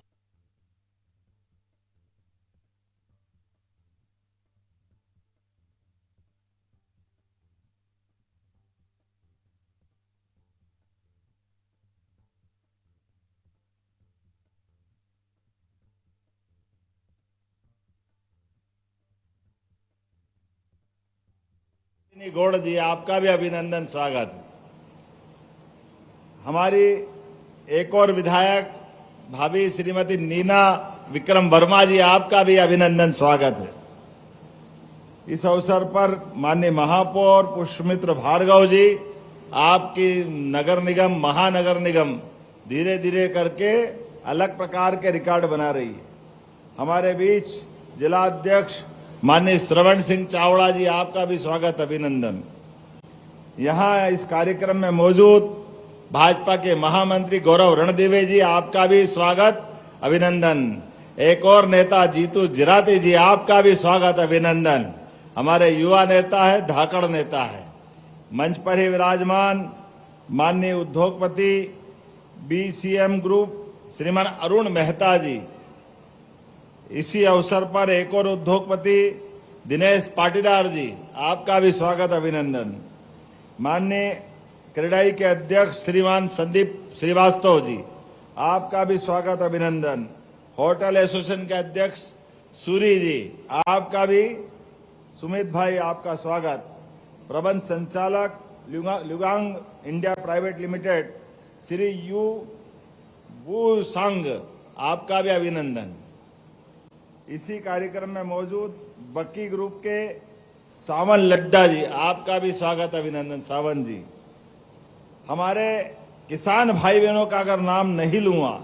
गौड़ जी, आपका भी अभिनंदन, स्वागत। हमारी एक और विधायक भाभी श्रीमती नीना विक्रम वर्मा जी, आपका भी अभिनंदन, स्वागत है। इस अवसर पर माननीय महापौर पुष्पमित्र भार्गव जी, आपकी नगर निगम, महानगर निगम धीरे धीरे करके अलग प्रकार के रिकॉर्ड बना रही है। हमारे बीच जिला अध्यक्ष माननीय श्रवण सिंह चावड़ा जी, आपका भी स्वागत, अभिनंदन। यहाँ इस कार्यक्रम में मौजूद भाजपा के महामंत्री गौरव रणदिवे जी, आपका भी स्वागत अभिनंदन। एक और नेता जीतू जिराती जी, आपका भी स्वागत अभिनंदन। हमारे युवा नेता है, धाकड़ नेता है। मंच पर ही विराजमान माननीय उद्योगपति बीसीएम ग्रुप श्रीमान अरुण मेहता जी। इसी अवसर पर एक और उद्योगपति दिनेश पाटीदार जी, आपका भी स्वागत अभिनंदन। माननीय क्रेडाई के अध्यक्ष श्रीमान संदीप श्रीवास्तव जी, आपका भी स्वागत अभिनंदन। होटल एसोसिएशन के अध्यक्ष सूरी जी, आपका भी, सुमित भाई आपका स्वागत। प्रबंध संचालक Liugong India private limited Shri यू बू सांग, आपका भी अभिनंदन। इसी कार्यक्रम में मौजूद बक्की ग्रुप के सावन लड्डा जी, आपका भी स्वागत अभिनंदन सावन जी। हमारे किसान भाई बहनों का अगर नाम नहीं लूंगा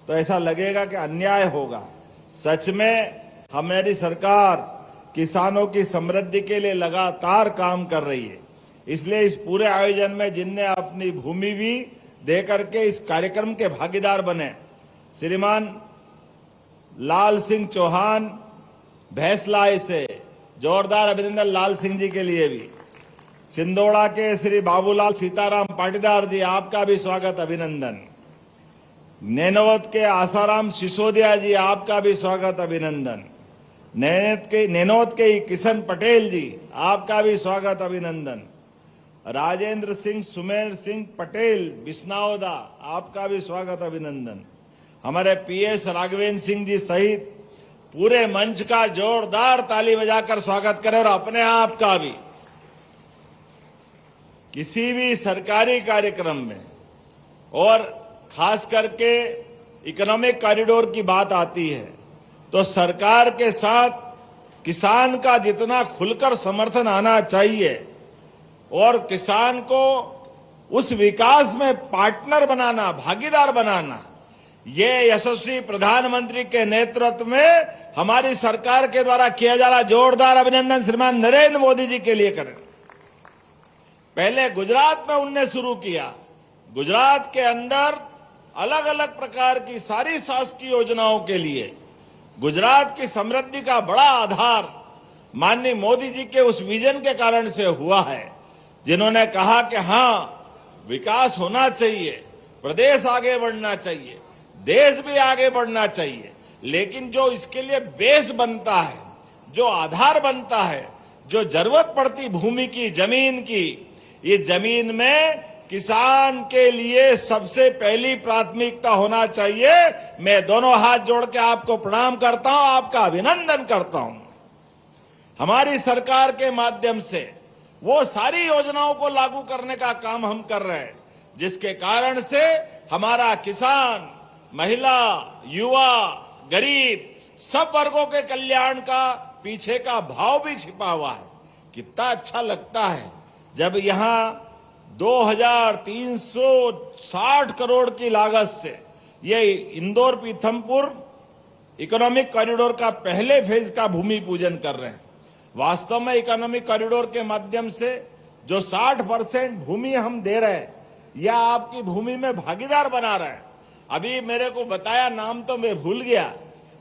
तो ऐसा लगेगा कि अन्याय होगा। सच में हमारी सरकार किसानों की समृद्धि के लिए लगातार काम कर रही है। इसलिए इस पूरे आयोजन में जिनने अपनी भूमि भी दे करके इस कार्यक्रम के भागीदार बने, श्रीमान लाल सिंह चौहान भैंसलाई से, जोरदार अभिनंदन लाल सिंह जी के लिए भी। सिंदोड़ा के श्री बाबूलाल सीताराम पाटीदार जी, आपका भी स्वागत अभिनंदन। नैनोद के आसाराम सिसोदिया जी, आपका भी स्वागत अभिनंदन। नैनोद के किशन पटेल जी, आपका भी स्वागत अभिनंदन। राजेंद्र सिंह सुमेर सिंह पटेल बिस्नावदा, आपका भी स्वागत अभिनंदन। हमारे पीएस राघवेंद्र सिंह जी सहित पूरे मंच का जोरदार ताली बजाकर स्वागत करें। और अपने आप का भी, किसी भी सरकारी कार्यक्रम में और खास करके इकोनॉमिक कॉरिडोर की बात आती है तो सरकार के साथ किसान का जितना खुलकर समर्थन आना चाहिए और किसान को उस विकास में पार्टनर बनाना, भागीदार बनाना, ये यशस्वी प्रधानमंत्री के नेतृत्व में हमारी सरकार के द्वारा किया जा रहा जोरदार अभिनंदन श्रीमान नरेंद्र मोदी जी के लिए करें। पहले गुजरात में उनने शुरू किया। गुजरात के अंदर अलग अलग प्रकार की सारी शासकीय योजनाओं के लिए गुजरात की समृद्धि का बड़ा आधार माननीय मोदी जी के उस विजन के कारण से हुआ है, जिन्होंने कहा कि हां, विकास होना चाहिए, प्रदेश आगे बढ़ना चाहिए, देश भी आगे बढ़ना चाहिए, लेकिन जो इसके लिए बेस बनता है, जो आधार बनता है, जो जरूरत पड़ती भूमि की, जमीन की, ये जमीन में किसान के लिए सबसे पहली प्राथमिकता होना चाहिए। मैं दोनों हाथ जोड़ के आपको प्रणाम करता हूं, आपका अभिनंदन करता हूं। हमारी सरकार के माध्यम से वो सारी योजनाओं को लागू करने का काम हम कर रहे हैं, जिसके कारण से हमारा किसान, महिला, युवा, गरीब सब वर्गों के कल्याण का पीछे का भाव भी छिपा हुआ है। कितना अच्छा लगता है जब यहां 2360 करोड़ की लागत से ये इंदौर पीथमपुर इकोनॉमिक कॉरिडोर का पहले फेज का भूमि पूजन कर रहे हैं। वास्तव में इकोनॉमिक कॉरिडोर के माध्यम से जो 60% भूमि हम दे रहे हैं, या आपकी भूमि में भागीदार बना रहे हैं। अभी मेरे को बताया, नाम तो मैं भूल गया,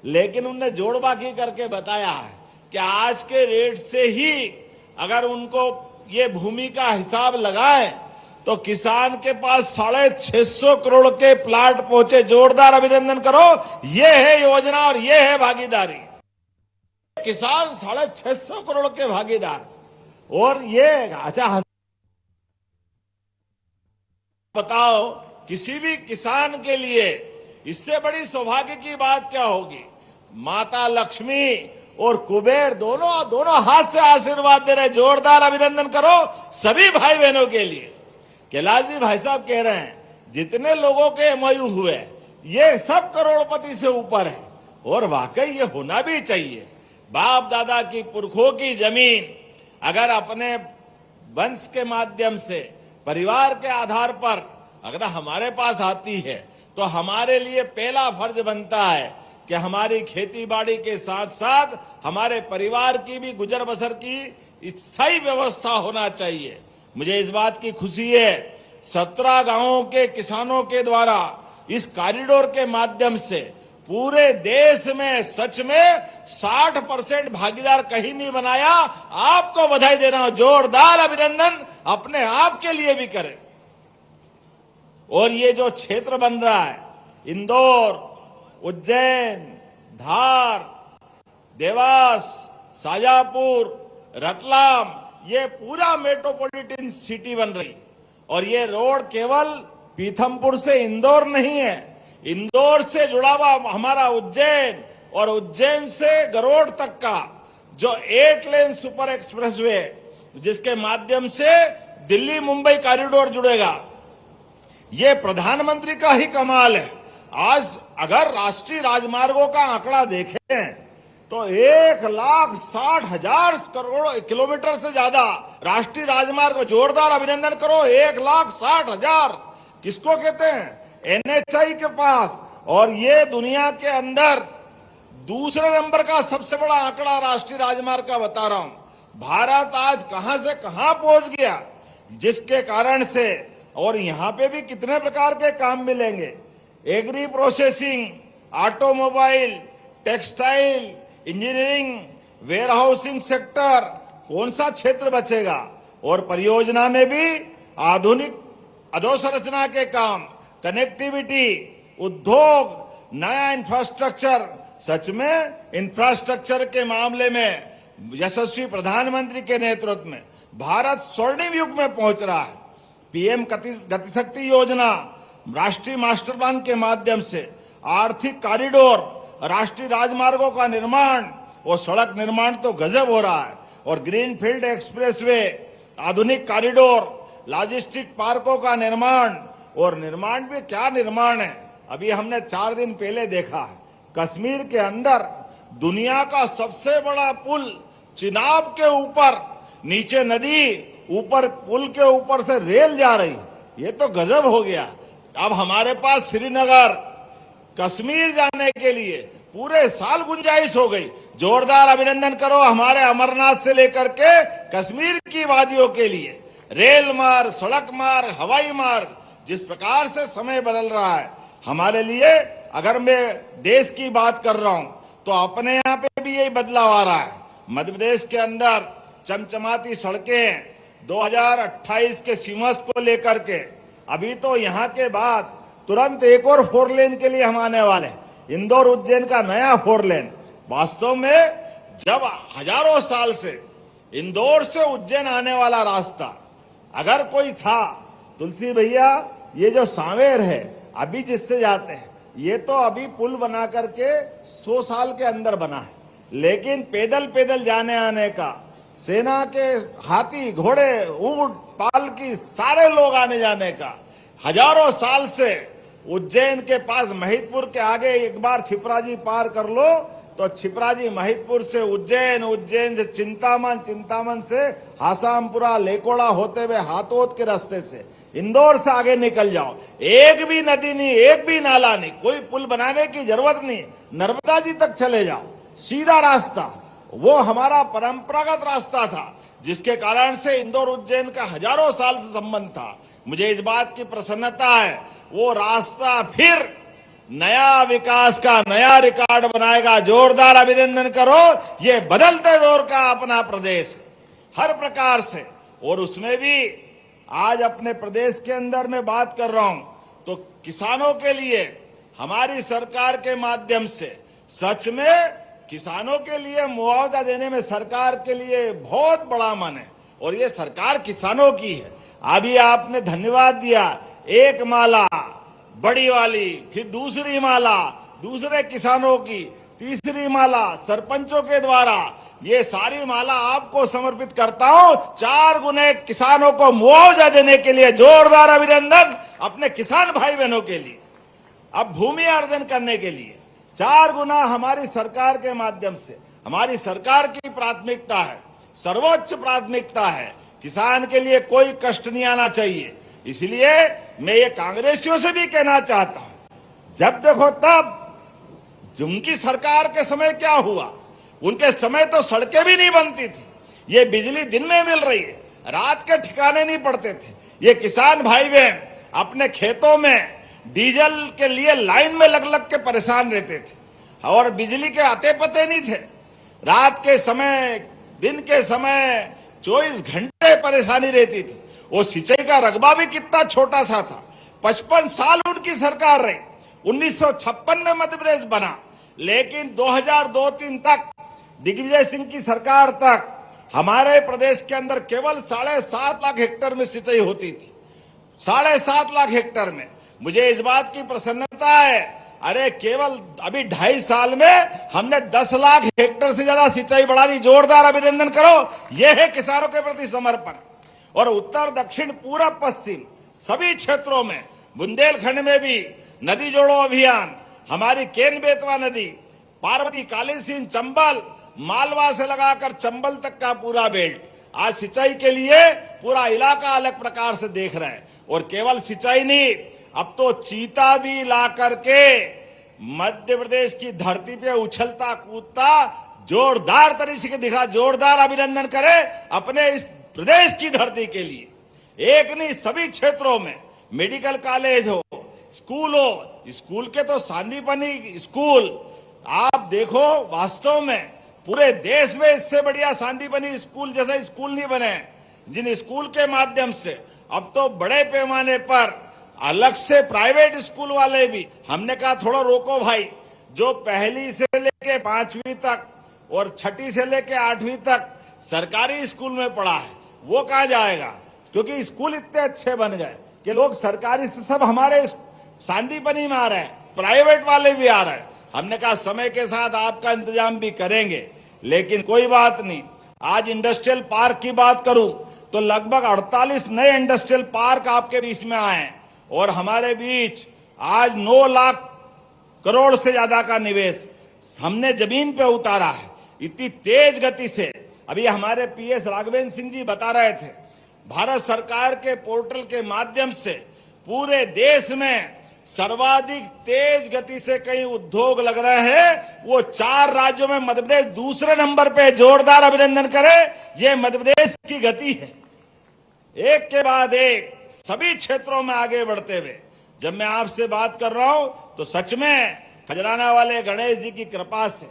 लेकिन उनने जोड़ बाकी करके बताया है कि आज के रेट से ही अगर उनको ये भूमि का हिसाब लगाएं तो किसान के पास 650 करोड़ के प्लाट पहुंचे। जोरदार अभिनंदन करो, ये है योजना और ये है भागीदारी। किसान 650 करोड़ के भागीदार, और ये अच्छा बताओ, किसी भी किसान के लिए इससे बड़ी सौभाग्य की बात क्या होगी। माता लक्ष्मी और कुबेर दोनों हाथ से आशीर्वाद दे रहे। जोरदार अभिनंदन करो सभी भाई बहनों के लिए। कैलाश जी भाई साहब कह रहे हैं जितने लोगों के एमओयू हुए ये सब करोड़पति से ऊपर है, और वाकई ये होना भी चाहिए। बाप दादा की पुरखों की जमीन अगर अपने वंश के माध्यम से, परिवार के आधार पर अगर हमारे पास आती है तो हमारे लिए पहला फर्ज बनता है कि हमारी खेती बाड़ी के साथ साथ हमारे परिवार की भी गुजर बसर की स्थायी व्यवस्था होना चाहिए। मुझे इस बात की खुशी है, 17 गांवों के किसानों के द्वारा इस कॉरिडोर के माध्यम से पूरे देश में सच में 60% भागीदार कहीं नहीं बनाया। आपको बधाई दे रहा हूं, जोरदार अभिनंदन अपने आप के लिए भी करें। और ये जो क्षेत्र बन रहा है, इंदौर, उज्जैन, धार, देवास, शाजापुर, रतलाम, ये पूरा मेट्रोपॉलिटन सिटी बन रही। और ये रोड केवल पीथमपुर से इंदौर नहीं है, इंदौर से जुड़ा हुआ हमारा उज्जैन और उज्जैन से गरोड़ तक का जो 8 लेन सुपर एक्सप्रेसवे, जिसके माध्यम से दिल्ली मुंबई कॉरिडोर जुड़ेगा। ये प्रधानमंत्री का ही कमाल है। आज अगर राष्ट्रीय राजमार्गों का आंकड़ा देखें तो 1,60,000 करोड़ किलोमीटर से ज्यादा राष्ट्रीय राजमार्ग, जोरदार अभिनंदन करो। 1,60,000 किसको कहते हैं? NHAI के पास। और ये दुनिया के अंदर दूसरे नंबर का सबसे बड़ा आंकड़ा राष्ट्रीय राजमार्ग का बता रहा हूं। भारत आज कहां से कहां पहुंच गया, जिसके कारण से, और यहां पे भी कितने प्रकार के काम मिलेंगे, agri processing, automobile, textile, engineering, warehousing sector, कौन सा क्षेत्र बचेगा। और परियोजना में भी आधुनिक अधोसंरचना के काम, कनेक्टिविटी, उद्योग, नया इंफ्रास्ट्रक्चर। सच में इंफ्रास्ट्रक्चर के मामले में यशस्वी प्रधानमंत्री के नेतृत्व में भारत स्वर्णिम युग में पहुंच रहा है। पीएम गतिशक्ति योजना, राष्ट्रीय मास्टर प्लान के माध्यम से आर्थिक कॉरिडोर, राष्ट्रीय राजमार्गों का निर्माण और सड़क निर्माण तो गजब हो रहा है। और ग्रीनफील्ड एक्सप्रेसवे, आधुनिक कॉरिडोर, लॉजिस्टिक पार्कों का निर्माण, और निर्माण भी क्या निर्माण है। अभी हमने 4 दिन पहले देखा है, कश्मीर के अंदर दुनिया का सबसे बड़ा पुल चिनाब के ऊपर, नीचे नदी, ऊपर पुल के ऊपर से रेल जा रही। ये तो गजब हो गया। अब हमारे पास श्रीनगर, कश्मीर जाने के लिए पूरे साल गुंजाइश हो गई। जोरदार अभिनंदन करो हमारे अमरनाथ से लेकर के कश्मीर की वादियों के लिए। रेल मार्ग, सड़क मार्ग, हवाई मार्ग, जिस प्रकार से समय बदल रहा है हमारे लिए। अगर मैं देश की बात कर रहा हूं तो अपने यहां पे भी यही बदलाव आ रहा है। मध्य प्रदेश के अंदर चमचमाती सड़कें 2028 के सीमस को लेकर के, अभी तो यहां के बाद तुरंत एक और 4 लेन के लिए हम आने वाले, इंदौर उज्जैन का नया 4 लेन। वास्तव में जब हजारों साल से इंदौर से उज्जैन आने वाला रास्ता अगर कोई था, तुलसी भैया, ये जो सांवेर है अभी जिससे जाते हैं, ये तो अभी पुल बना करके 100 साल के अंदर बना है। लेकिन पैदल पैदल जाने आने का, सेना के हाथी, घोड़े, ऊंट, पालकी, सारे लोग आने जाने का हजारों साल से उज्जैन के पास महिदपुर के आगे एक बार छिपराजी पार कर लो तो छिपराजी महिदपुर से उज्जैन, उज्जैन से चिंतामन, चिंतामन से हासामपुरा, लेकोड़ा होते हुए हाथोद के रास्ते से इंदौर से आगे निकल जाओ। एक भी नदी नहीं, एक भी नाला नहीं, कोई पुल बनाने की जरूरत नहीं, नर्मदा जी तक चले जाओ, सीधा रास्ता। वो हमारा परंपरागत रास्ता था, जिसके कारण से इंदौर उज्जैन का हजारों साल से संबंध था। मुझे इस बात की प्रसन्नता है, वो रास्ता फिर नया विकास का नया रिकॉर्ड बनाएगा। जोरदार अभिनंदन करो। ये बदलते दौर का अपना प्रदेश है हर प्रकार से। और उसमें भी आज अपने प्रदेश के अंदर मैं बात कर रहा हूं तो किसानों के लिए हमारी सरकार के माध्यम से सच में किसानों के लिए मुआवजा देने में सरकार के लिए बहुत बड़ा मन है। और ये सरकार किसानों की है। अभी आपने धन्यवाद दिया, एक माला बड़ी वाली, फिर दूसरी माला दूसरे किसानों की, तीसरी माला सरपंचों के द्वारा, ये सारी माला आपको समर्पित करता हूं 4 गुने किसानों को मुआवजा देने के लिए। जोरदार अभिनंदन अपने किसान भाई बहनों के लिए। अब भूमि अर्जन करने के लिए 4 गुना हमारी सरकार के माध्यम से, हमारी सरकार की प्राथमिकता है, सर्वोच्च प्राथमिकता है, किसान के लिए कोई कष्ट नहीं आना चाहिए। इसलिए मैं ये कांग्रेसियों से भी कहना चाहता हूं, जब देखो तब उनकी सरकार के समय क्या हुआ, उनके समय तो सड़कें भी नहीं बनती थी, ये बिजली दिन में मिल रही है, रात के ठिकाने नहीं पड़ते थे। ये किसान भाई बहन अपने खेतों में डीजल के लिए लाइन में लग लग के परेशान रहते थे और बिजली के आते पते नहीं थे। रात के समय, दिन के समय 24 घंटे परेशानी रहती थी। वो सिंचाई का रकबा भी कितना छोटा सा था। 55 साल उनकी सरकार रही। 1956 में मध्य प्रदेश बना, लेकिन 2002-03 तक दिग्विजय सिंह की सरकार तक हमारे प्रदेश के अंदर केवल 7.5 लाख हेक्टेयर में सिंचाई होती थी। 7.5 लाख हेक्टेयर में। मुझे इस बात की प्रसन्नता है, अरे केवल अभी 2.5 साल में हमने 10 लाख हेक्टेयर से ज्यादा सिंचाई बढ़ा दी। जोरदार अभिनंदन करो, यह है किसानों के प्रति समर्पण। और उत्तर, दक्षिण, पूरब, पश्चिम सभी क्षेत्रों में, बुंदेलखंड में भी नदी जोड़ो अभियान, हमारी केन बेतवा नदी, पार्वती, कालीसिंध, चंबल, मालवा से लगाकर चंबल तक का पूरा बेल्ट आज सिंचाई के लिए पूरा इलाका अलग प्रकार से देख रहा है। और केवल सिंचाई नहीं, अब तो चीता भी ला करके मध्य प्रदेश की धरती पे उछलता कूदता जोरदार तरीके से दिखा। जोरदार अभिनंदन करें अपने इस प्रदेश की धरती के लिए। एक नहीं, सभी क्षेत्रों में मेडिकल कॉलेज हो, स्कूल हो, स्कूल के तो सांदीपनी स्कूल आप देखो, वास्तव में पूरे देश में इससे बढ़िया सांदीपनी स्कूल जैसा स्कूल नहीं बने, जिन स्कूल के माध्यम से अब तो बड़े पैमाने पर अलग से प्राइवेट स्कूल वाले भी, हमने कहा थोड़ा रोको भाई, जो पहली से लेके 5वीं तक और 6ठी से लेके 8वीं तक सरकारी स्कूल में पढ़ा है, वो कहाँ जाएगा? क्योंकि स्कूल इतने अच्छे बन गए कि लोग सरकारी से सब हमारे सांदीपनी में आ रहे हैं, प्राइवेट वाले भी आ रहे हैं। हमने कहा समय के साथ आपका इंतजाम भी करेंगे, लेकिन कोई बात नहीं। आज इंडस्ट्रियल पार्क की बात करूं तो लगभग 48 नए इंडस्ट्रियल पार्क आपके बीच में आए हैं। और हमारे बीच आज 9 लाख करोड़ से ज्यादा का निवेश हमने जमीन पे उतारा है, इतनी तेज गति से। अभी हमारे पीएस राघवेंद्र सिंह जी बता रहे थे, भारत सरकार के पोर्टल के माध्यम से पूरे देश में सर्वाधिक तेज गति से कई उद्योग लग रहे हैं, वो 4 राज्यों में मध्य प्रदेश दूसरे नंबर पे। जोरदार अभिनंदन करें, ये मध्य प्रदेश की गति है। एक के बाद एक सभी क्षेत्रों में आगे बढ़ते हुए जब मैं आपसे बात कर रहा हूं तो सच में खजराना वाले गणेश जी की कृपा से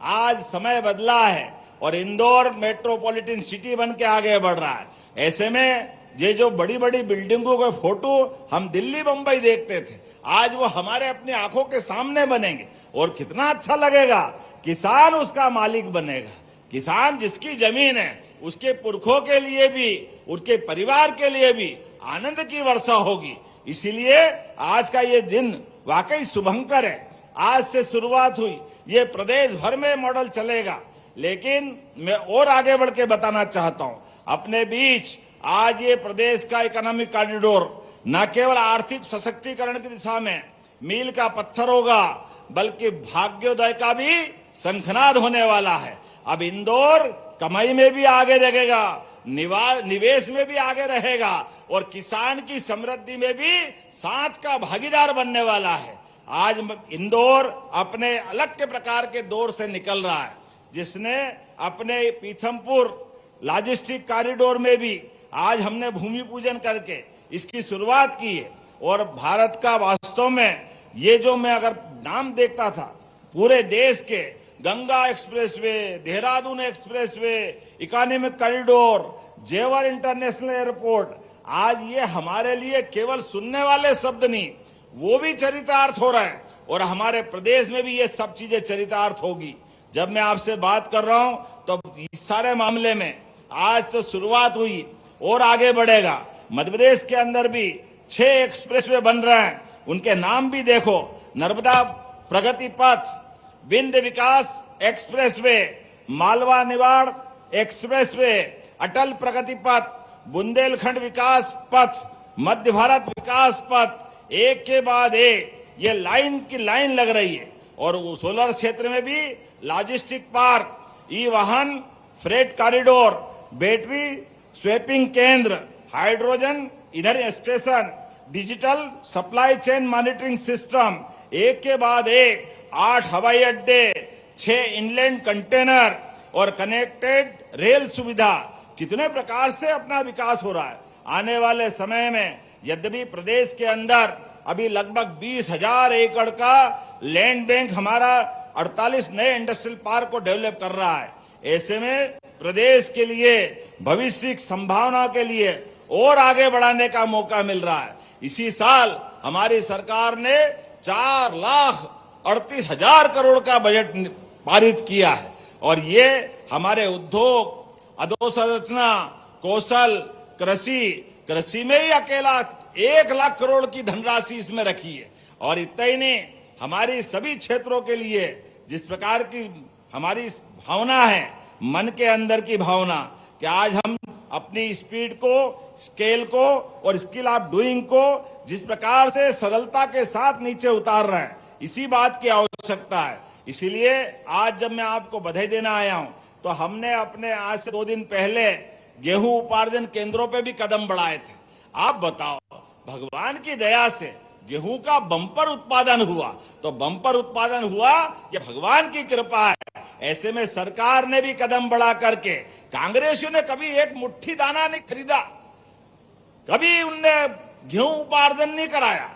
आज समय बदला है और इंदौर मेट्रोपॉलिटन सिटी बन के आगे बढ़ रहा है। ऐसे में ये जो बड़ी बड़ी बिल्डिंगों के फोटो हम दिल्ली बंबई देखते थे, आज वो हमारे अपनी आंखों के सामने बनेंगे और कितना अच्छा लगेगा। किसान उसका मालिक बनेगा। किसान जिसकी जमीन है उसके पुरखों के लिए भी, उनके परिवार के लिए भी आनंद की वर्षा होगी। इसीलिए आज का ये दिन वाकई शुभंकर है। आज से शुरुआत हुई, ये प्रदेश भर में मॉडल चलेगा। लेकिन मैं और आगे बढ़ के बताना चाहता हूं, अपने बीच आज ये प्रदेश का इकोनॉमिक कॉरिडोर न केवल आर्थिक सशक्तिकरण की दिशा में मील का पत्थर होगा, बल्कि भाग्योदय का भी शंखनाद होने वाला है। अब इंदौर कमाई में भी आगे रहेगा, निवेश में भी आगे रहेगा और किसान की समृद्धि में भी साथ का भागीदार बनने वाला है। आज इंदौर अपने अलग के प्रकार के दौर से निकल रहा है, जिसने अपने पीथमपुर लॉजिस्टिक कॉरिडोर में भी आज हमने भूमि पूजन करके इसकी शुरुआत की है। और भारत का वास्तव में ये जो मैं अगर नाम देखता था पूरे देश के, Ganga expressway, Dehradun expressway, economic corridor, जेवर इंटरनेशनल एयरपोर्ट, आज ये हमारे लिए केवल सुनने वाले शब्द नहीं, वो भी चरितार्थ हो रहा है। और हमारे प्रदेश में भी ये सब चीजें चरितार्थ होगी। जब मैं आपसे बात कर रहा हूं तो इस सारे मामले में आज तो शुरुआत हुई और आगे बढ़ेगा। मध्य प्रदेश के अंदर भी 6 एक्सप्रेसवे बन रहे हैं, उनके नाम भी देखो, नर्मदा प्रगति पथ, विंध्य विकास एक्सप्रेसवे, मालवा निवाड़ एक्सप्रेसवे, अटल प्रगति पथ, बुंदेलखंड विकास पथ, मध्य भारत विकास पथ, एक के बाद एक ये लाइन की लाइन लग रही है। और सोलर क्षेत्र में भी लॉजिस्टिक पार्क, ई वाहन फ्रेट कॉरिडोर, बैटरी स्वैपिंग केंद्र, हाइड्रोजन ईंधन station, digital supply chain monitoring system, एक के बाद एक 8 हवाई अड्डे, 6 इनलैंड कंटेनर और कनेक्टेड रेल सुविधा, कितने प्रकार से अपना विकास हो रहा है। आने वाले समय में यद्यपि प्रदेश के अंदर अभी लगभग 20,000 एकड़ का लैंड बैंक हमारा 48 नए इंडस्ट्रियल पार्क को डेवलप कर रहा है, ऐसे में प्रदेश के लिए भविष्य की संभावना के लिए और आगे बढ़ाने का मौका मिल रहा है। इसी साल हमारी सरकार ने 4,38,000 करोड़ का बजट पारित किया है और ये हमारे उद्योग, अधोसंरचना, कौशल, कृषि में ही अकेला 1 लाख करोड़ की धनराशि इसमें रखी है। और इतना ही नहीं, हमारी सभी क्षेत्रों के लिए जिस प्रकार की हमारी भावना है, मन के अंदर की भावना कि आज हम अपनी स्पीड को, स्केल को और स्किल ऑफ डूइंग को जिस प्रकार से सरलता के साथ नीचे उतार रहे हैं, इसी बात की आवश्यकता है। इसीलिए आज जब मैं आपको बधाई देना आया हूं तो हमने अपने आज से 2 दिन पहले गेहूं उपार्जन केंद्रों पे भी कदम बढ़ाए थे। आप बताओ, भगवान की दया से गेहूं का बम्पर उत्पादन हुआ, तो बम्पर उत्पादन हुआ ये भगवान की कृपा है। ऐसे में सरकार ने भी कदम बढ़ा करके, कांग्रेसियों ने कभी एक मुट्ठी दाना नहीं खरीदा, कभी उनने गेहूं उपार्जन नहीं कराया,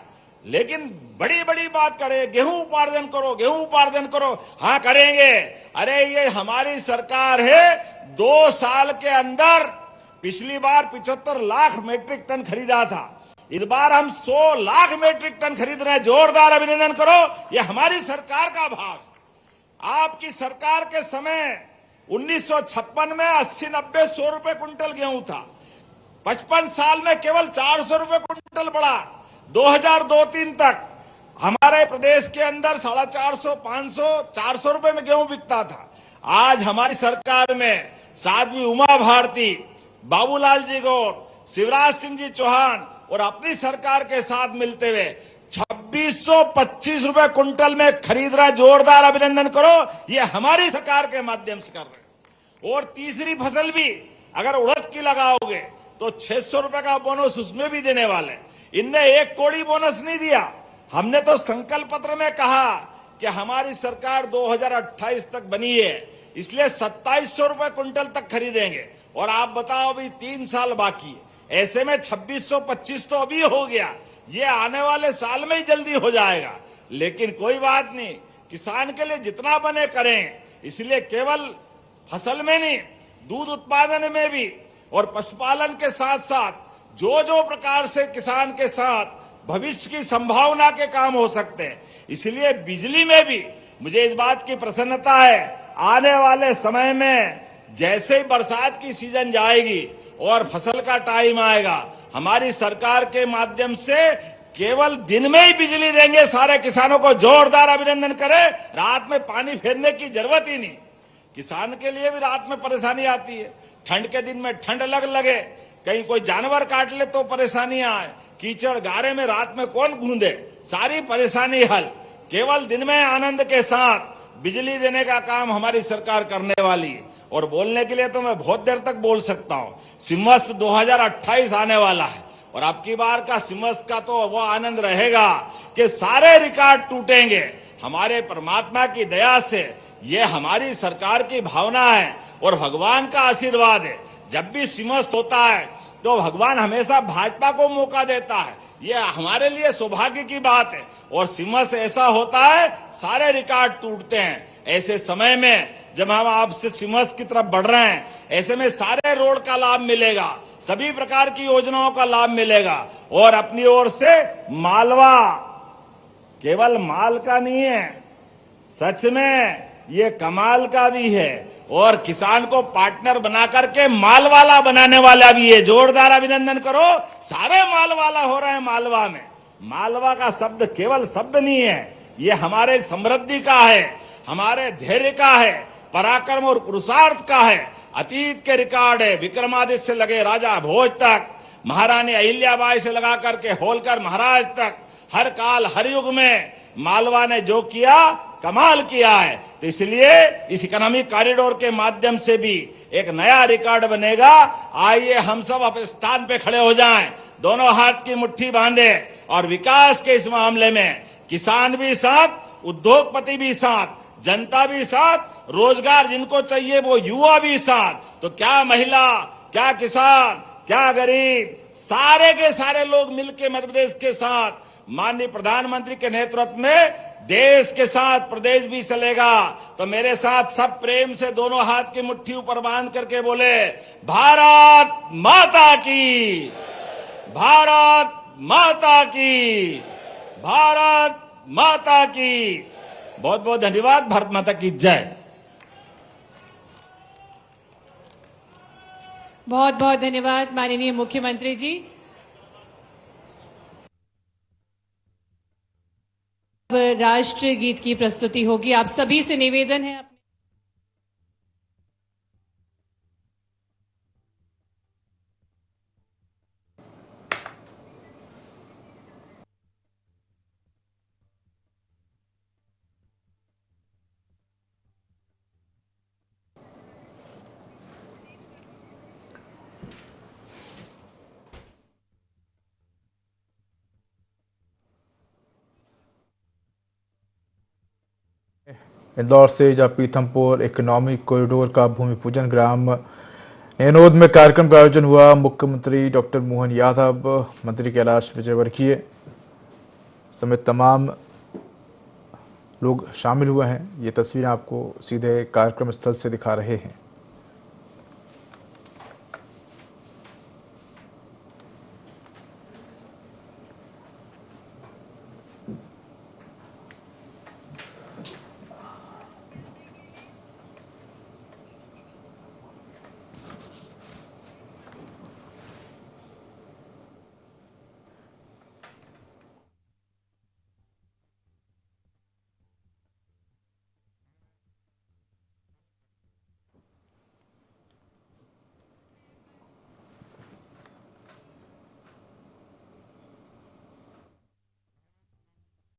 लेकिन बड़ी बड़ी बात करे, गेहूं उपार्जन करो, गेहूं उपार्जन करो। हाँ करेंगे। अरे ये हमारी सरकार है, 2 साल के अंदर पिछली बार 75 लाख मीट्रिक टन खरीदा था, इस बार हम 100 लाख मीट्रिक टन खरीद रहे हैं। जोरदार अभिनंदन करो, ये हमारी सरकार का भाग। आपकी सरकार के समय 1956 में 80-90 100 रुपए कुंटल गेहूं था, 55 साल में केवल 400 रुपए कुंटल बढ़ा। 2002-03 तक हमारे प्रदेश के अंदर 450, 500, 400 रुपए में गेहूं बिकता था। आज हमारी सरकार में साध्वी उमा भारती, बाबूलाल जी गौर, शिवराज सिंह जी चौहान और अपनी सरकार के साथ मिलते हुए 2625 रुपए कुंटल में खरीद रहा है। जोरदार अभिनंदन करो, ये हमारी सरकार के माध्यम से कर रहे हैं। और तीसरी फसल भी अगर उड़द की लगाओगे तो 600 रुपए का बोनस उसमें भी देने वाले। इनने 1 कौड़ी बोनस नहीं दिया। हमने तो संकल्प पत्र में कहा कि हमारी सरकार 2028 तक बनी है, इसलिए 2700 रुपए कुंटल तक खरीदेंगे। और आप बताओ, अभी 3 साल बाकी है, ऐसे में 2625 तो अभी हो गया, ये आने वाले साल में ही जल्दी हो जाएगा। लेकिन कोई बात नहीं, किसान के लिए जितना बने करें। इसलिए केवल फसल में नहीं, दूध उत्पादन में भी और पशुपालन के साथ साथ जो प्रकार से किसान के साथ भविष्य की संभावना के काम हो सकते हैं, इसलिए बिजली में भी मुझे इस बात की प्रसन्नता है। आने वाले समय में जैसे ही बरसात की सीजन जाएगी और फसल का टाइम आएगा, हमारी सरकार के माध्यम से केवल दिन में ही बिजली देंगे सारे किसानों को। जोरदार अभिनंदन करें। रात में पानी फेरने की जरूरत ही नहीं। किसान के लिए भी रात में परेशानी आती है, ठंड के दिन में ठंड लगे, कहीं कोई जानवर काट ले तो परेशानियां आए, कीचड़ गारे में रात में कौन गूंदे, सारी परेशानी हल। केवल दिन में आनंद के साथ बिजली देने का काम हमारी सरकार करने वाली है। और बोलने के लिए तो मैं बहुत देर तक बोल सकता हूं। सिमस्त 2028 आने वाला है और अब की बार का सिमस्त का तो वो आनंद रहेगा कि सारे रिकॉर्ड टूटेंगे। हमारे परमात्मा की दया से ये हमारी सरकार की भावना है और भगवान का आशीर्वाद है। जब भी सिमस्त होता है तो भगवान हमेशा भाजपा को मौका देता है, ये हमारे लिए सौभाग्य की बात है। और सिमस्त ऐसा होता है, सारे रिकॉर्ड टूटते हैं। ऐसे समय में जब हम आपसे सिमस्त की तरफ बढ़ रहे हैं, ऐसे में सारे रोड का लाभ मिलेगा, सभी प्रकार की योजनाओं का लाभ मिलेगा। और अपनी ओर से मालवा केवल माल का नहीं है, सच में ये कमाल का भी है। और किसान को पार्टनर बना करके माल वाला बनाने वाला भी है। जोरदार अभिनंदन करो, सारे माल वाला हो रहे हैं मालवा में। मालवा का शब्द केवल शब्द नहीं है, ये हमारे समृद्धि का है, हमारे धैर्य का है, पराक्रम और पुरुषार्थ का है। अतीत के रिकॉर्ड है, विक्रमादित्य से लगे राजा भोज तक, महारानी अहिल्याबाई से लगा करके होलकर महाराज तक, हर काल हर युग में मालवा ने जो किया कमाल किया है। तो इसलिए इस इकोनॉमिक कॉरिडोर के माध्यम से भी एक नया रिकॉर्ड बनेगा। आइए हम सब अपने स्थान पे खड़े हो जाएं, दोनों हाथ की मुट्ठी बांधे और विकास के इस मामले में किसान भी साथ, उद्योगपति भी साथ, जनता भी साथ, रोजगार जिनको चाहिए वो युवा भी साथ। तो क्या महिला, क्या किसान, क्या गरीब, सारे के सारे लोग मिलकर मध्य प्रदेश के साथ माननीय प्रधानमंत्री के नेतृत्व में देश के साथ प्रदेश भी चलेगा। तो मेरे साथ सब प्रेम से दोनों हाथ की मुट्ठी ऊपर बांध करके बोले, भारत माता की, भारत माता की, भारत माता की। बहुत बहुत धन्यवाद। भारत माता की जय। बहुत बहुत धन्यवाद माननीय मुख्यमंत्री जी। अब राष्ट्रीय गीत की प्रस्तुति होगी। आप सभी से निवेदन है इंदौर से जब पीथमपुर इकोनॉमिक कॉरिडोर का भूमि पूजन ग्राम नैनोद में कार्यक्रम का आयोजन हुआ। मुख्यमंत्री डॉक्टर मोहन यादव, मंत्री कैलाश विजयवर्गीय समेत तमाम लोग शामिल हुए हैं। ये तस्वीरें आपको सीधे कार्यक्रम स्थल से दिखा रहे हैं।